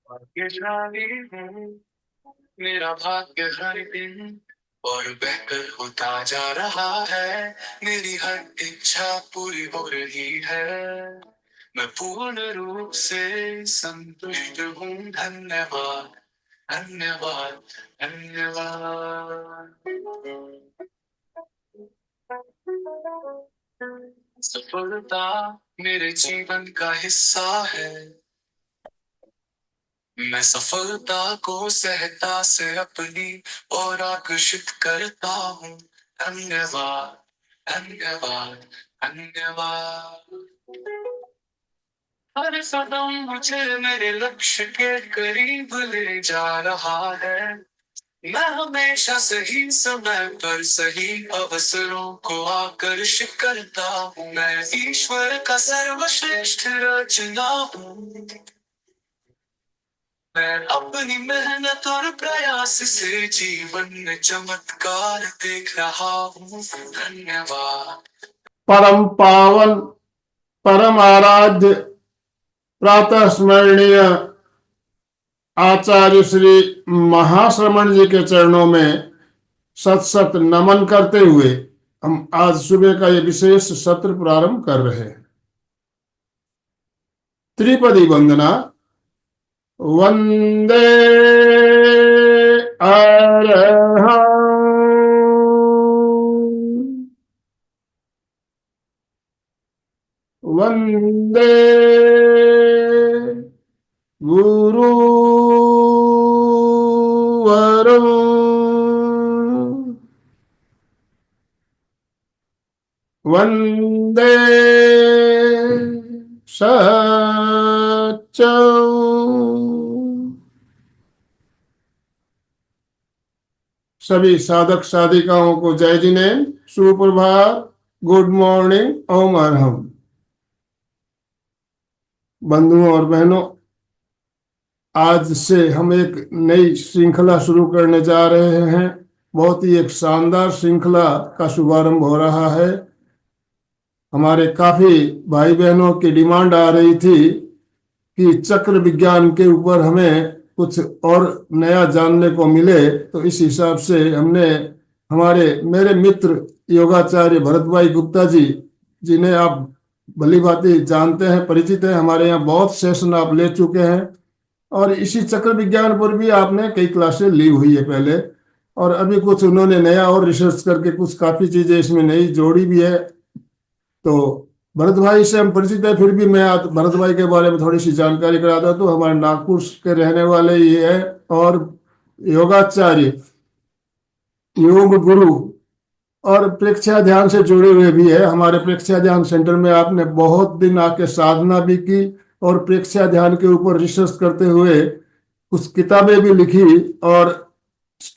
भाग्यशाली हूँ, मेरा भाग्य हर दिन और बेहतर होता जा रहा है। मेरी हर इच्छा पूरी हो रही है। मैं पूर्ण रूप से संतुष्ट हूँ। धन्यवाद, धन्यवाद, धन्यवाद। सफलता मेरे जीवन का हिस्सा है। मैं सफलता को सहता से अपनी और आकर्षित करता हूँ। धन्यवाद, धन्यवाद, धन्यवाद। हर कदम मुझे मेरे लक्ष्य के करीब ले जा रहा है। मैं हमेशा सही समय पर सही अवसरों को आकर्षित करता हूँ। मैं ईश्वर का सर्वश्रेष्ठ रचना हूँ। मैं अपनी मेहनत और प्रयास से जीवन में चमत्कार देख रहा हूँ। धन्यवाद। परम पावन, परम आराध्य, प्रातः स्मरणीय आचार्य श्री महाश्रमण जी के चरणों में सत सत नमन करते हुए हम आज सुबह का ये विशेष सत्र प्रारंभ कर रहे हैं। त्रिपदी वंदना। वंदे अरहं, वंदे गुरुवरं, वंदे सच्चं। सभी साधक साधिकाओं को जय जिनेन्द्र, सुप्रभात, गुड मॉर्निंग, ओम अरहम। बंधुओं और बहनों, आज से हम एक नई श्रृंखला शुरू करने जा रहे हैं। बहुत ही एक शानदार श्रृंखला का शुभारंभ हो रहा है। हमारे काफी भाई बहनों की डिमांड आ रही थी कि चक्र विज्ञान के ऊपर हमें कुछ और नया जानने को मिले, तो इस हिसाब से हमने हमारे मेरे मित्र योगाचार्य भरत भाई गुप्ता जी, जिन्हें आप भली भांति जानते हैं, परिचित हैं, हमारे यहाँ बहुत सेशन आप ले चुके हैं और इसी चक्र विज्ञान पर भी आपने कई क्लासेस ली हुई है पहले, और अभी कुछ उन्होंने नया और रिसर्च करके कुछ काफी चीजें इसमें नई जोड़ी भी है। तो भरत भाई से हम परिचित है, फिर भी मैं आज भरत भाई के बारे में थोड़ी सी जानकारी कराता हूँ। तो हमारे नागपुर के रहने वाले ये है और योगाचार्य, योग गुरु और प्रेक्षा ध्यान से जुड़े हुए भी है। हमारे प्रेक्षा ध्यान सेंटर में आपने बहुत दिन आके साधना भी की और प्रेक्षा ध्यान के ऊपर रिसर्च करते हुए कुछ किताबें भी लिखी, और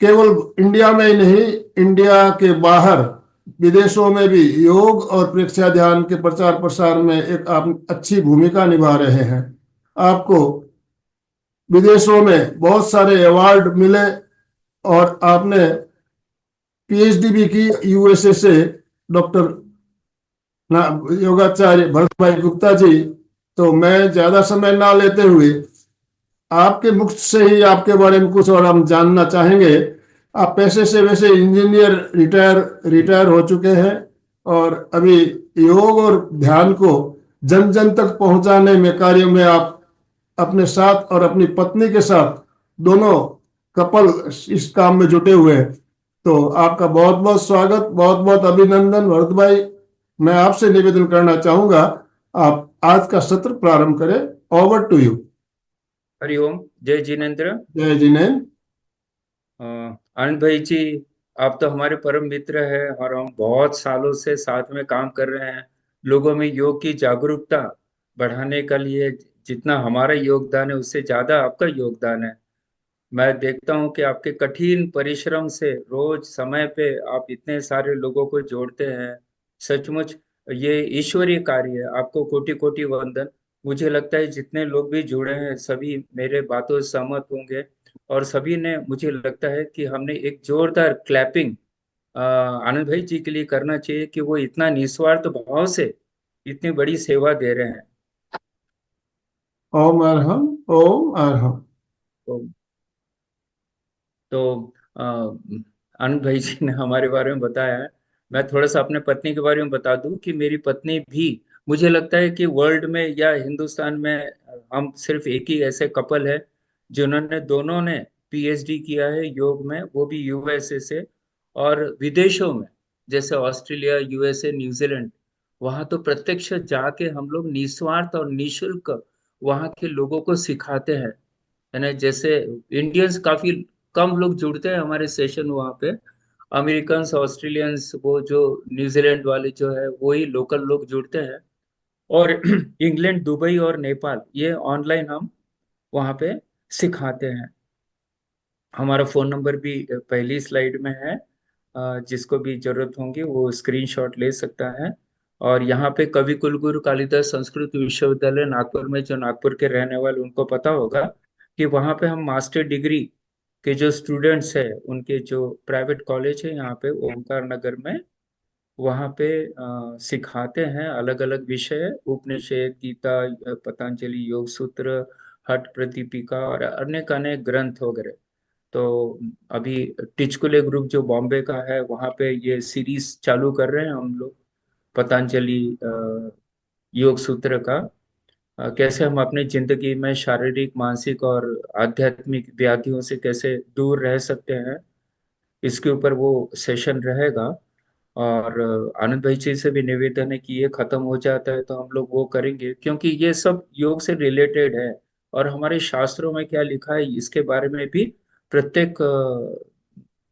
केवल इंडिया में ही नहीं, इंडिया के बाहर विदेशों में भी योग और प्रेक्षा ध्यान के प्रचार प्रसार में एक आप अच्छी भूमिका निभा रहे हैं। आपको विदेशों में बहुत सारे अवार्ड मिले और आपने पीएचडी भी की यूएसए से। डॉक्टर योगाचार्य भरत भाई गुप्ता जी, तो मैं ज्यादा समय ना लेते हुए आपके मुख से ही आपके बारे में कुछ और हम जानना चाहेंगे। आप पेशे से वैसे इंजीनियर रिटायर हो चुके हैं और अभी योग और ध्यान को जन जन तक पहुंचाने में कार्य में आप अपने साथ और अपनी पत्नी के साथ दोनों कपल इस काम में जुटे हुए हैं। तो आपका बहुत बहुत स्वागत, बहुत बहुत अभिनंदन भरत भाई। मैं आपसे निवेदन करना चाहूंगा, आप आज का सत्र प्रारंभ करें। Over to you. हरिओम, जय जिनेन्द्र। जय जिनेन्द्र। आनंद भाई जी, आप तो हमारे परम मित्र हैं और हम बहुत सालों से साथ में काम कर रहे हैं। लोगों में योग की जागरूकता बढ़ाने के लिए जितना हमारा योगदान है उससे ज्यादा आपका योगदान है। मैं देखता हूं कि आपके कठिन परिश्रम से रोज समय पे आप इतने सारे लोगों को जोड़ते हैं। सचमुच ये ईश्वरीय कार्य है, आपको कोटि कोटि वंदन। मुझे लगता है जितने लोग भी जुड़े हैं सभी मेरे बातों से सहमत होंगे और सभी ने, मुझे लगता है कि हमने एक जोरदार क्लैपिंग आनंद भाई जी के लिए करना चाहिए कि वो इतना निस्वार्थ भाव से इतनी बड़ी सेवा दे रहे हैं। ओम अरहम, ओम अरहम। तो आनंद भाई जी ने हमारे बारे में बताया है। मैं थोड़ा सा अपने पत्नी के बारे में बता दूं कि मेरी पत्नी भी, मुझे लगता है कि वर्ल्ड में या हिंदुस्तान में हम सिर्फ एक ही ऐसे कपल है जिन्होंने दोनों ने पीएचडी किया है योग में, वो भी यूएसए से। और विदेशों में जैसे ऑस्ट्रेलिया, यूएसए, न्यूजीलैंड, वहां तो प्रत्यक्ष जाके हम लोग निस्वार्थ और निशुल्क वहां के लोगों को सिखाते हैं, है ना। जैसे इंडियंस काफी कम लोग जुड़ते हैं हमारे सेशन वहाँ पे। अमेरिकन्स, ऑस्ट्रेलियंस, वो जो न्यूजीलैंड वाले जो है वही लोकल लोग जुड़ते हैं। और इंग्लैंड, दुबई और नेपाल, ये ऑनलाइन हम वहाँ पे सिखाते हैं। हमारा फोन नंबर भी पहली स्लाइड में है, जिसको भी जरूरत होगी वो स्क्रीनशॉट ले सकता है। और यहाँ पे कवि कुलगुरु कालिदास संस्कृत विश्वविद्यालय नागपुर में, जो नागपुर के रहने वाले उनको पता होगा कि वहाँ पे हम मास्टर डिग्री के जो स्टूडेंट्स हैं उनके जो प्राइवेट कॉलेज है यहाँ पे ओमकार नगर में, वहाँ पे सिखाते हैं अलग अलग विषय, उपनिषद, गीता, पतंजलि योग सूत्र, हठ प्रदीपिका और अनेक अनेक ग्रंथ वगैरह। तो अभी टिचकुले ग्रुप जो बॉम्बे का है वहाँ पे ये सीरीज चालू कर रहे हैं हम लोग, पतंजलि योग सूत्र का। कैसे हम अपनी जिंदगी में शारीरिक, मानसिक और आध्यात्मिक व्याधियों से कैसे दूर रह सकते हैं, इसके ऊपर वो सेशन रहेगा। और आनंद भाई जी से भी निवेदन है कि ये खत्म हो जाता है तो हम लोग वो करेंगे, क्योंकि ये सब योग से रिलेटेड है। और हमारे शास्त्रों में क्या लिखा है इसके बारे में भी प्रत्येक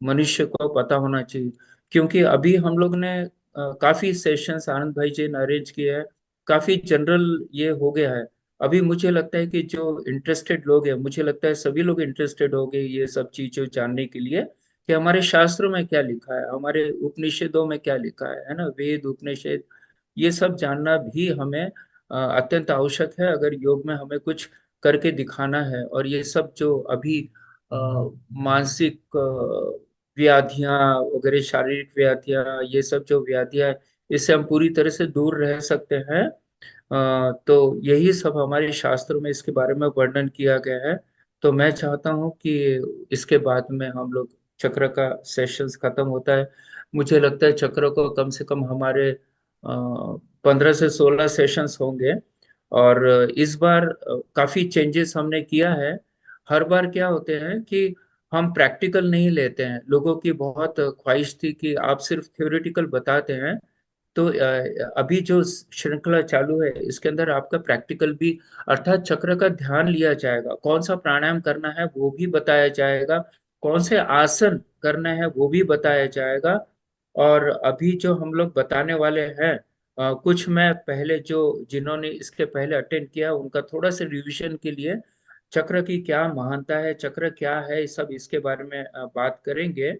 मनुष्य को पता होना चाहिए। क्योंकि अभी हम लोग ने काफी सेशंस आनंद भाई जी ने अरेंज किए हैं, काफी जनरल ये हो गया है। अभी मुझे लगता है कि जो इंटरेस्टेड लोग हैं, मुझे लगता है सभी लोग इंटरेस्टेड हो गए ये सब चीजें जानने के लिए कि हमारे शास्त्रों में क्या लिखा है, हमारे उपनिषदों में क्या लिखा है ना, वेद उपनिषद, ये सब जानना भी हमें अत्यंत आवश्यक है अगर योग में हमें कुछ करके दिखाना है। और ये सब जो अभी अ, मानसिक व्याधियां वगैरह, शारीरिक व्याधियां, ये सब जो व्याधियां, इससे हम पूरी तरह से दूर रह सकते हैं। तो यही सब हमारे शास्त्रों में इसके बारे में वर्णन किया गया है। तो मैं चाहता हूँ कि इसके बाद में हम लोग चक्र का सेशंस खत्म होता है। मुझे लगता है चक्र को कम से कम हमारे 15 से 16 सेशंस होंगे। और इस बार काफी चेंजेस हमने किया है। हर बार क्या होते हैं कि हम प्रैक्टिकल नहीं लेते हैं, लोगों की बहुत ख्वाहिश थी कि आप सिर्फ थ्योरेटिकल बताते हैं। तो अभी जो श्रृंखला चालू है इसके अंदर आपका प्रैक्टिकल भी, अर्थात चक्र का ध्यान लिया जाएगा, कौन सा प्राणायाम करना है वो भी बताया जाएगा, कौन से आसन करना है वो भी बताया जाएगा। और अभी जो हम लोग बताने वाले हैं, कुछ मैं पहले जो जिन्होंने इसके पहले अटेंड किया उनका थोड़ा सा रिवीजन के लिए, चक्र की क्या महानता है, चक्र क्या है, सब इसके बारे में बात करेंगे।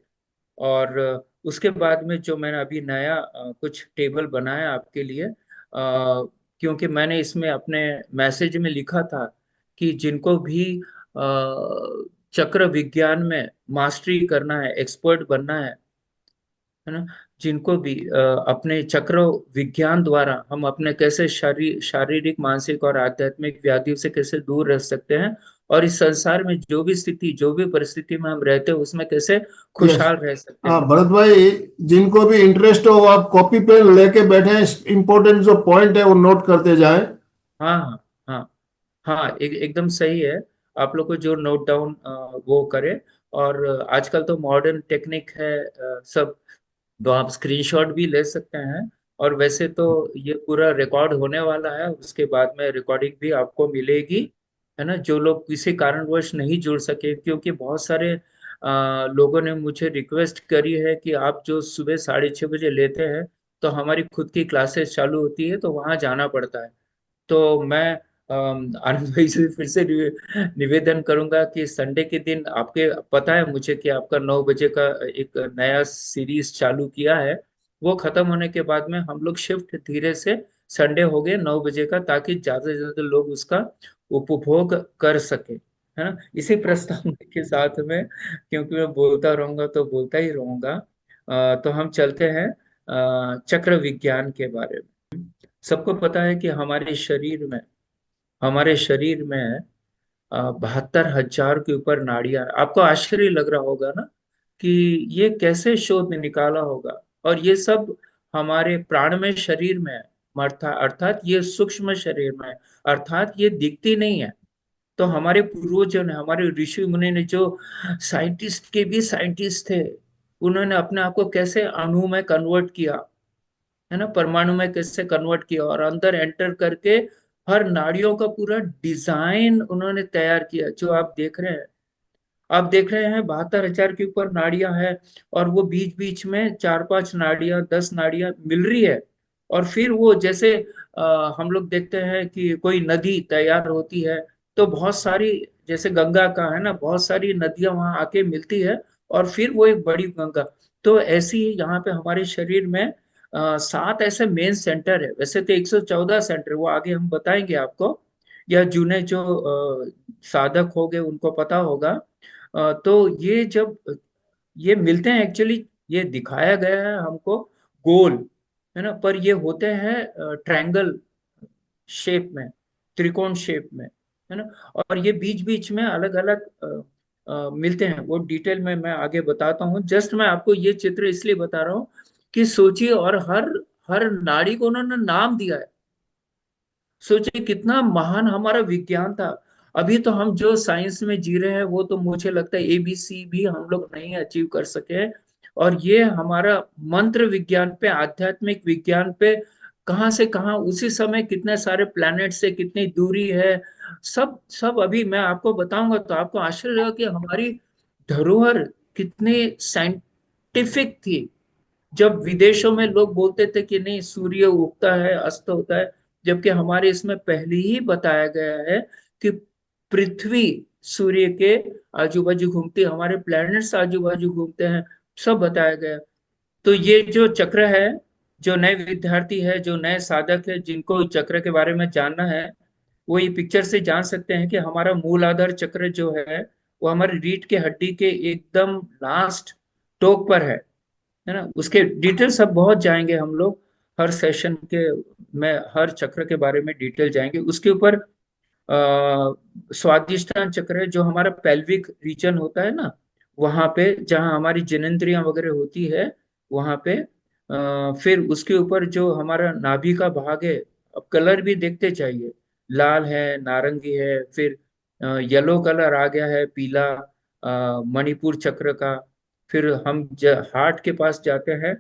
और उसके बाद में जो मैंने अभी नया कुछ टेबल बनाया आपके लिए, क्योंकि मैंने इसमें अपने मैसेज में लिखा था कि जिनको भी चक्र विज्ञान में मास्टरी करना है, एक्सपर्ट बनना है ना, जिनको भी अपने चक्र विज्ञान द्वारा हम अपने कैसे शारीरिक, मानसिक और आध्यात्मिक व्याधियों से कैसे दूर रह सकते हैं, और इस संसार में जो भी स्थिति, जो भी परिस्थिति में हम रहते हैं उसमें कैसे यस। खुशहाल रह सकते हाँ हैं। भरत भाई, जिनको भी इंटरेस्ट हो वो आप कॉपी पेन लेके बैठे हैं, इंपॉर्टेंट जो पॉइंट है वो नोट करते जाएं। हाँ हाँ हाँ हाँ, एकदम सही है। आप लोग को जो नोट डाउन वो करें। और आजकल तो मॉडर्न टेक्निक है, सब, तो आप स्क्रीनशॉट भी ले सकते हैं। और वैसे तो ये पूरा रिकॉर्ड होने वाला है, उसके बाद में रिकॉर्डिंग भी आपको मिलेगी, है ना। जो लोग किसी कारणवश नहीं जुड़ सके, क्योंकि बहुत सारे लोगों ने मुझे रिक्वेस्ट करी है कि आप जो सुबह 6:30 बजे लेते हैं, तो हमारी खुद की क्लासेस चालू होती है तो वहाँ जाना पड़ता है। तो मैं आनंद भाई से फिर से निवेदन करूंगा कि संडे के दिन, आपके पता है मुझे कि आपका 9 बजे का एक नया सीरीज चालू किया है, वो खत्म होने के बाद में हम लोग शिफ्ट धीरे से संडे हो गए 9 बजे का, ताकि ज्यादा से ज्यादा लोग उसका उपभोग कर सके, है ना। इसी प्रस्ताव के साथ में, क्योंकि मैं बोलता रहूंगा तो बोलता ही रहूंगा, तो हम चलते हैं चक्र विज्ञान के बारे में। सबको पता है कि हमारे शरीर में 72,000 के ऊपर नाड़ियां। आपको आश्चर्य लग रहा होगा ना कि ये कैसे शोध निकाला होगा। और ये सब हमारे प्राणमय शरीर में है, अर्थात ये सूक्ष्म शरीर में है, अर्थात ये दिखती नहीं है। तो हमारे पूर्वजों ने, हमारे ऋषि मुनि ने, जो साइंटिस्ट के भी साइंटिस्ट थे, उन्होंने अपने आप को कैसे अणु में कन्वर्ट किया, है ना, परमाणु में कैसे कन्वर्ट किया, और अंदर एंटर करके हर नाड़ियों का पूरा डिजाइन उन्होंने तैयार किया, जो आप देख रहे हैं। आप देख रहे हैं 72,000 के ऊपर नाड़ियां हैं, और वो बीच बीच में 4-5 नाड़ियां, 10 नाड़ियां मिल रही है। और फिर वो जैसे हम लोग देखते हैं कि कोई नदी तैयार होती है, तो बहुत सारी, जैसे गंगा का है ना, बहुत सारी नदियां वहां आके मिलती है, और फिर वो एक बड़ी गंगा। तो ऐसी ही यहाँ पे हमारे शरीर में 7 ऐसे मेन सेंटर है। वैसे तो 114 सेंटर, वो आगे हम बताएंगे आपको, या जूने जो साधक हो गए उनको पता होगा। तो ये जब ये मिलते हैं, एक्चुअली ये दिखाया गया है हमको गोल, है ना, पर ये होते हैं ट्रायंगल शेप में, त्रिकोण शेप में, है ना। और ये बीच बीच में अलग अलग मिलते हैं। वो डिटेल में मैं आगे बताता हूँ। जस्ट मैं आपको ये चित्र इसलिए बता रहा हूँ कि सोचिए, और हर हर नाड़ी को उन्होंने नाम दिया है। सोचिए कितना महान हमारा विज्ञान था। अभी तो हम जो साइंस में जी रहे हैं, वो तो मुझे लगता है ABC भी हम लोग नहीं अचीव कर सके। और ये हमारा मंत्र विज्ञान पे, आध्यात्मिक विज्ञान पे, कहाँ से कहाँ उसी समय कितने सारे प्लैनेट से कितनी दूरी है, सब सब अभी मैं आपको बताऊंगा तो आपको आश्चर्य होगा कि हमारी धरोहर कितनी साइंटिफिक थी। जब विदेशों में लोग बोलते थे कि नहीं, सूर्य उगता है, अस्त होता है, जबकि हमारे इसमें पहले ही बताया गया है कि पृथ्वी सूर्य के आजू बाजू घूमती है, हमारे प्लैनेट्स आजू बाजू घूमते हैं, सब बताया गया। तो ये जो चक्र है, जो नए विद्यार्थी है, जो नए साधक है, जिनको चक्र के बारे में जानना है, वो ये पिक्चर से जान सकते हैं कि हमारा मूल आधार चक्र जो है, वो हमारी रीढ़ के हड्डी के एकदम लास्ट टोक पर है ना। उसके डिटेल सब बहुत जाएंगे हम लोग हर सेशन के में, हर चक्र के बारे में डिटेल जाएंगे। उसके ऊपर स्वादिष्टान चक्र है, जो हमारा पेल्विक रीजन होता है ना, वहां पे जहाँ हमारी जननेंद्रियां वगैरह होती है, वहां पे फिर उसके ऊपर जो हमारा नाभि का भाग है, अब कलर भी देखते चाहिए, लाल है, नारंगी है, फिर येलो कलर आ गया है, पीला, मणिपुर चक्र का। फिर हम हार्ट के पास जाते हैं,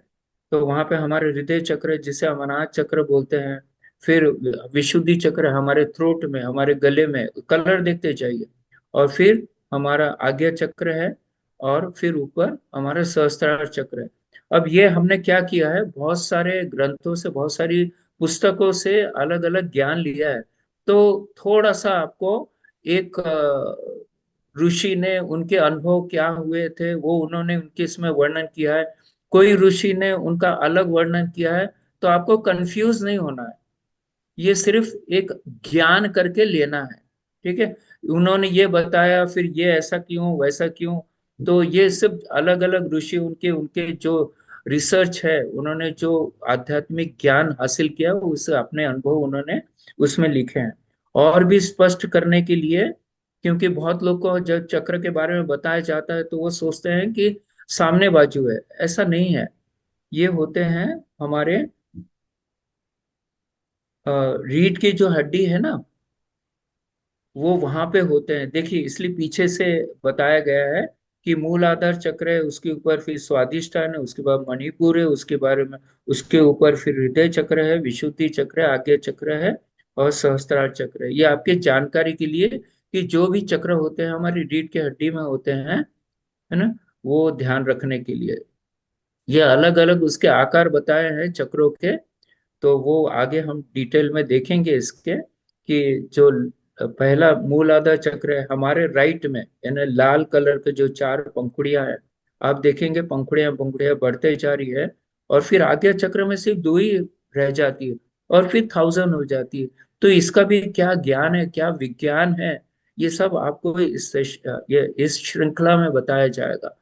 तो वहां पे हमारे हृदय चक्र, जिसे हम अनाज चक्र बोलते हैं। फिर विशुद्धि चक्र हमारे थ्रोट में, हमारे गले में, कलर देखते जाइए। और फिर हमारा आज्ञा चक्र है, और फिर ऊपर हमारा सहस्त्रार चक्र है। अब ये हमने क्या किया है, बहुत सारे ग्रंथों से, बहुत सारी पुस्तकों से अलग अलग ज्ञान लिया है। तो थोड़ा सा आपको एक ऋषि ने, उनके अनुभव क्या हुए थे, वो उन्होंने उनके इसमें वर्णन किया है। कोई ऋषि ने उनका अलग वर्णन किया है। तो आपको कंफ्यूज नहीं होना है, ये सिर्फ एक ज्ञान करके लेना है, ठीक है। उन्होंने ये बताया, फिर ये ऐसा क्यों, वैसा क्यों, तो ये सब अलग अलग ऋषि, उनके उनके जो रिसर्च है, उन्होंने जो आध्यात्मिक ज्ञान हासिल किया, उस अपने अनुभव उन्होंने उसमें लिखे हैं। और भी स्पष्ट करने के लिए, क्योंकि बहुत लोग को जब चक्र के बारे में बताया जाता है तो वो सोचते हैं कि सामने बाजू है, ऐसा नहीं है। ये होते हैं हमारे रीढ़ की जो हड्डी है ना, वो वहां पे होते हैं। देखिए, इसलिए पीछे से बताया गया है कि मूल आधार चक्र है, उसके ऊपर फिर स्वादिष्टान है, उसके बाद मणिपुर है, उसके बारे में, उसके ऊपर फिर हृदय चक्र है, विशुद्धि चक्र है, आज्ञा चक्र है, और सहस्त्रार चक्र है। ये आपके जानकारी के लिए कि जो भी चक्र होते हैं हमारी रीढ़ की हड्डी में होते हैं, है ना, वो ध्यान रखने के लिए। ये अलग अलग उसके आकार बताए हैं चक्रों के। तो वो आगे हम डिटेल में देखेंगे इसके, कि जो पहला मूल आधार चक्र है हमारे राइट में, यानी लाल कलर के जो 4 पंखुड़ियां हैं, आप देखेंगे पंखुड़ियां पंखुड़ियां बढ़ते जा रही है। और फिर आगे चक्र में सिर्फ 2 ही रह जाती है, और फिर 1000 हो जाती है। तो इसका भी क्या ज्ञान है, क्या विज्ञान है, ये सब आपको ये इस श्रृंखला में बताया जाएगा।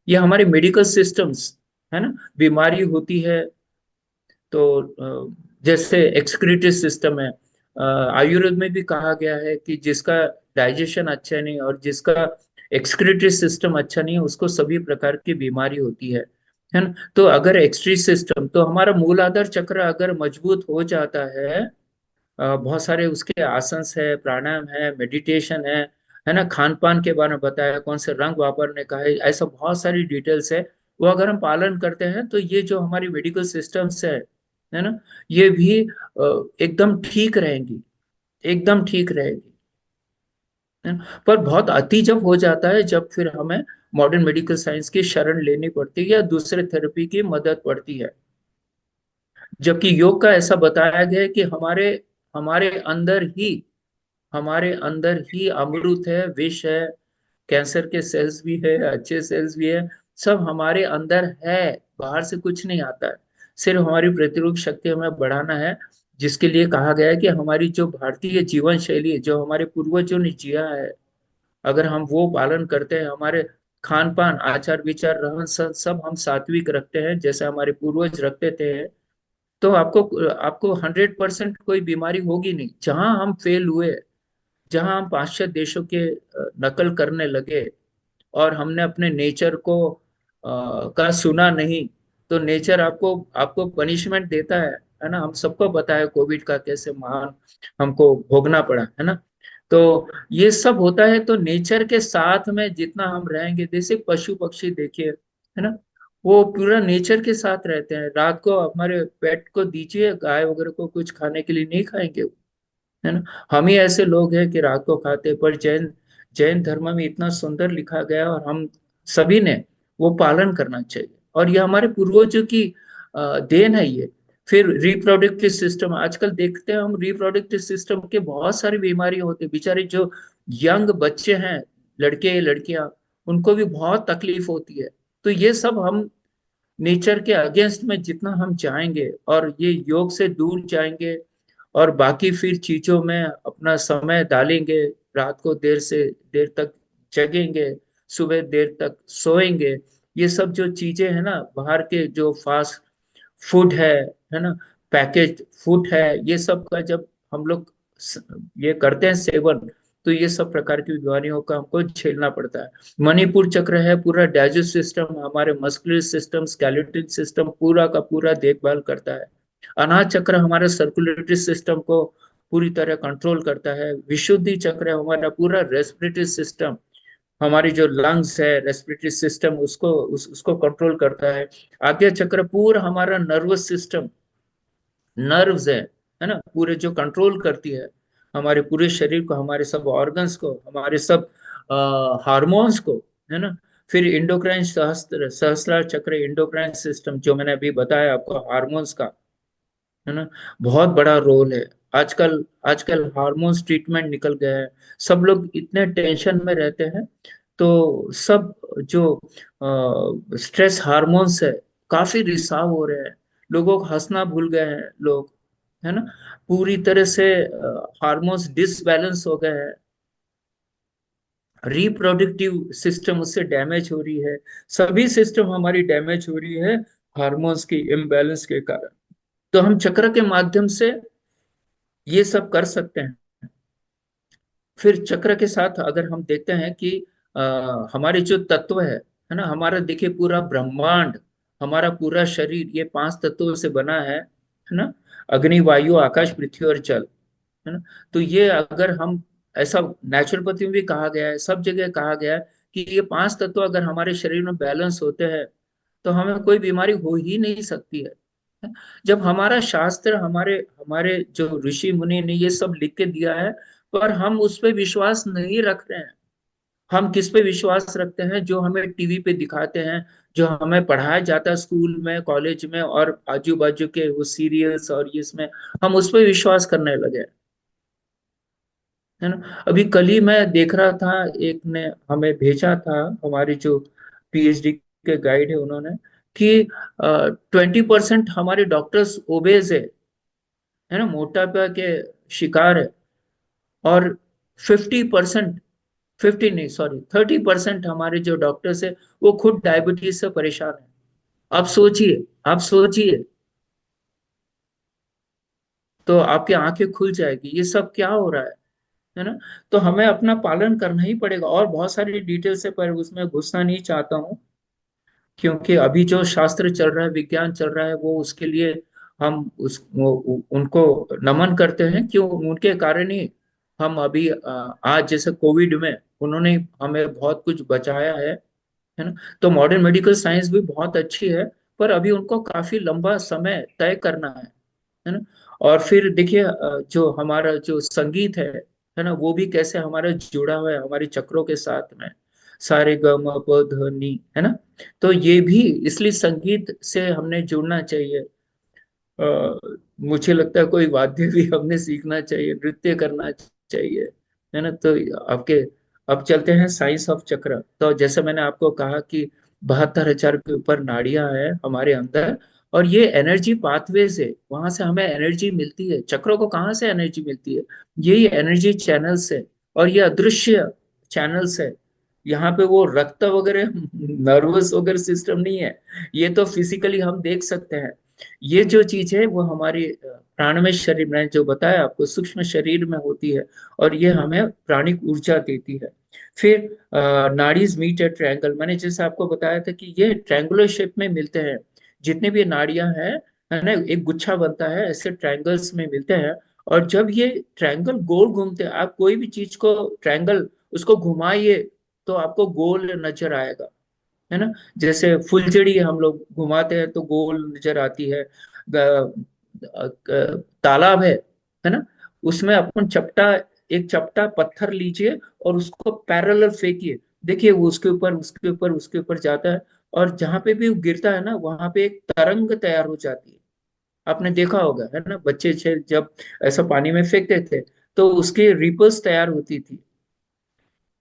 ये हमारे मेडिकल सिस्टम्स, है ना, बीमारी होती है तो जैसे एक्सक्रीटिव सिस्टम है, आयुर्वेद में भी कहा गया है कि जिसका डाइजेशन अच्छा नहीं और जिसका एक्सक्रीटरी सिस्टम अच्छा नहीं है उसको सभी प्रकार की बीमारी होती है ना। तो अगर एक्सक्रीटरी सिस्टम, तो हमारा मूलाधार चक्र अगर मजबूत हो जाता है, बहुत सारे उसके आसंस है, प्राणायाम है, मेडिटेशन है ना, खान पान के बारे में बताया, कौन से रंग वापरने का है, ऐसा बहुत सारी डिटेल्स है। वो अगर हम पालन करते हैं तो ये जो हमारी मेडिकल सिस्टम्स है ना, ये भी एकदम ठीक रहेंगी, एकदम ठीक रहेगी, है ना? पर बहुत अति जब हो जाता है, जब फिर हमें मॉडर्न मेडिकल साइंस की शरण लेनी पड़ती है या दूसरे थेरेपी की मदद पड़ती है। जबकि योग का ऐसा बताया गया है कि हमारे हमारे अंदर ही हमारे अंदर ही अमृत है, विष है, कैंसर के सेल्स भी है, अच्छे सेल्स भी है, सब हमारे अंदर है। बाहर से कुछ नहीं आता है, सिर्फ हमारी प्रतिरोधक शक्ति हमें बढ़ाना है। जिसके लिए कहा गया है कि हमारी जो भारतीय जीवन शैली है, जो हमारे पूर्वजों ने जिया है, अगर हम वो पालन करते हैं, हमारे खान पान, आचार विचार, रहन सहन सब हम सात्विक रखते हैं जैसे हमारे पूर्वज रखते थे, तो आपको आपको 100% कोई बीमारी होगी नहीं। जहां हम फेल हुए, जहां हम पाश्चात्य देशों के नकल करने लगे और हमने अपने नेचर को का सुना नहीं, तो नेचर आपको आपको पनिशमेंट देता है ना। हम सबको पता है कोविड का कैसे महान हमको भोगना पड़ा, है ना। तो ये सब होता है, तो नेचर के साथ में जितना हम रहेंगे, जैसे पशु पक्षी देखिए, है ना, वो पूरा नेचर के साथ रहते हैं। रात को हमारे पेट को दीजिए, गाय वगैरह को कुछ खाने के लिए नहीं खाएंगे, है ना। हम ही ऐसे लोग हैं कि रात को खाते हैं, पर जैन जैन धर्म में इतना सुंदर लिखा गया है और हम सभी ने वो पालन करना चाहिए, और ये हमारे पूर्वजों की देन है ये। फिर रिप्रोडक्टिव सिस्टम, आजकल देखते हैं हम रिप्रोडक्टिव सिस्टम के बहुत सारी बीमारी होती है, बेचारे जो यंग बच्चे हैं, लड़के लड़कियां, उनको भी बहुत तकलीफ होती है। तो ये सब हम नेचर के अगेंस्ट में जितना हम जाएंगे और ये योग से दूर जाएंगे और बाकी फिर चीजों में अपना समय डालेंगे, रात को देर से देर तक जगेंगे, सुबह देर तक सोएंगे, ये सब जो चीजें है ना, बाहर के जो फास्ट फूड है ना, पैकेज फूड है, ये सब का जब हम लोग ये करते हैं सेवन, तो ये सब प्रकार की बीमारियों का हमको झेलना पड़ता है। मणिपुर चक्र है, पूरा डाइजेस्ट सिस्टम, हमारे मस्कुलर सिस्टम, स्केलेटल सिस्टम पूरा का पूरा देखभाल करता है। अनाज चक्र हमारे सर्कुलेटरी सिस्टम को पूरी तरह कंट्रोल करता है। विशुद्धि चक्र है हमारा पूरा रेस्पिरेटरी सिस्टम, हमारी जो लंग्स है, रेस्पिरेटरी सिस्टम, उसको कंट्रोल करता है। आज्ञा चक्र पूरा हमारा नर्वस सिस्टम, नर्व्स है ना, पूरे जो कंट्रोल करती है हमारे पूरे शरीर को, हमारे सब ऑर्गन्स को, हमारे सब हार्मोन्स को, है ना। फिर इंडोक्राइन सहस्त्रार चक्र, इंडोक्राइन सिस्टम, जो मैंने अभी बताया आपको हार्मोन्स का, है ना, बहुत बड़ा रोल है। आजकल आजकल हार्मोन्स ट्रीटमेंट निकल गया है, सब लोग इतने टेंशन में रहते हैं, तो सब जो स्ट्रेस हार्मोन्स है, काफी रिसाव हो रहे हैं, लोगों को हंसना भूल गए हैं लोग, है ना, पूरी तरह से हार्मोन्स डिसबैलेंस हो गए हैं, रिप्रोडक्टिव सिस्टम उससे डैमेज हो रही है, सभी सिस्टम हमारी डैमेज हो रही है हार्मोन्स की इम्बैलेंस के कारण। तो हम चक्र के माध्यम से ये सब कर सकते हैं। फिर चक्र के साथ अगर हम देखते हैं कि हमारे जो तत्व है ना, हमारा देखिए पूरा ब्रह्मांड, हमारा पूरा शरीर ये 5 तत्वों से बना है ना, अग्नि वायु आकाश पृथ्वी और जल, है ना। तो ये अगर हम ऐसा, नेचुरोपैथी में भी कहा गया है, सब जगह कहा गया है कि ये 5 तत्व अगर हमारे शरीर में बैलेंस होते हैं तो हमें कोई बीमारी हो ही नहीं सकती है। जब हमारा शास्त्र, हमारे हमारे जो ऋषि मुनि ने ये सब लिख के दिया है, पर हम उस पे विश्वास नहीं रख रहे हैं। हम किस पे विश्वास रखते हैं? जो हमें टीवी पे दिखाते हैं, जो हमें पढ़ाया जाता है स्कूल में, कॉलेज में, और आजू बाजू के वो सीरियल्स और ये इसमें हम उस पे विश्वास करने लगे हैं, है ना। अभी कल ही मैं देख रहा था, एक ने हमें भेजा था, हमारी जो पीएचडी के गाइड है उन्होंने, कि 20% हमारे डॉक्टर्स ओबेज है ना, मोटापा के शिकार है, और 50%, 50 नहीं सॉरी 30% हमारे जो डॉक्टर्स है वो खुद डायबिटीज से परेशान है। आप सोचिए, आप सोचिए, तो आपकी आंखें खुल जाएगी, ये सब क्या हो रहा है ना। तो हमें अपना पालन करना ही पड़ेगा, और बहुत सारी डिटेल्स है पर उसमें घुसना नहीं चाहता हूँ, क्योंकि अभी जो शास्त्र चल रहा है, विज्ञान चल रहा है, वो उसके लिए हम उनको नमन करते हैं, क्यों, उनके कारण ही हम अभी आज जैसे कोविड में उन्होंने हमें बहुत कुछ बचाया है ना। तो मॉडर्न मेडिकल साइंस भी बहुत अच्छी है, पर अभी उनको काफी लंबा समय तय करना है ना। और फिर देखिए जो हमारा जो संगीत है ना, वो भी कैसे हमारा जुड़ा हुआ है हमारे चक्रों के साथ में, सारे ग म प ध नि, है ना। तो ये भी, इसलिए संगीत से हमने जुड़ना चाहिए। मुझे लगता है कोई वाद्य भी हमने सीखना चाहिए, नृत्य करना चाहिए, है ना। तो आपके, अब चलते हैं साइंस ऑफ चक्र। तो जैसे मैंने आपको कहा कि 72,000 के ऊपर नाड़ियां हैं हमारे अंदर, और ये एनर्जी पाथवे से, वहां से हमें एनर्जी मिलती है। चक्रों को कहाँ से एनर्जी मिलती है? यही एनर्जी चैनल से, और ये अदृश्य चैनल्स है। यहाँ पे वो रक्त वगैरह नर्वस वगैरह सिस्टम नहीं है, ये तो फिजिकली हम देख सकते हैं। ये जो चीज है वो हमारी प्राणमय शरीर, मैंने जो बताया आपको, सूक्ष्म शरीर में होती है, और ये हमें प्राणिक ऊर्जा देती है। फिर नाड़ीज मीट एट ट्रायंगल, मैंने जैसे आपको बताया था कि ये ट्रायंगुलर शेप में मिलते हैं। जितने भी नाड़ियां हैं, है ना, एक गुच्छा बनता है, ऐसे ट्रायंगल्स में मिलते हैं। और जब ये ट्रायंगल गोल घूमते हैं, आप कोई भी चीज को ट्रायंगल उसको घुमाइए तो आपको गोल नजर आएगा, है ना। जैसे फुलझड़ी हम लोग घुमाते हैं तो गोल नजर आती है। तालाब है ना, उसमें अपन चपटा, एक चपटा पत्थर लीजिए और उसको पैरेलल फेंकिए, देखिए वो उसके ऊपर उसके ऊपर उसके ऊपर जाता है, और जहां पे भी वो गिरता है ना, वहां पे एक तरंग तैयार हो जाती है। आपने देखा होगा, है ना, बच्चे जब ऐसा पानी में फेंकते थे तो उसकी रिपल्स तैयार होती थी।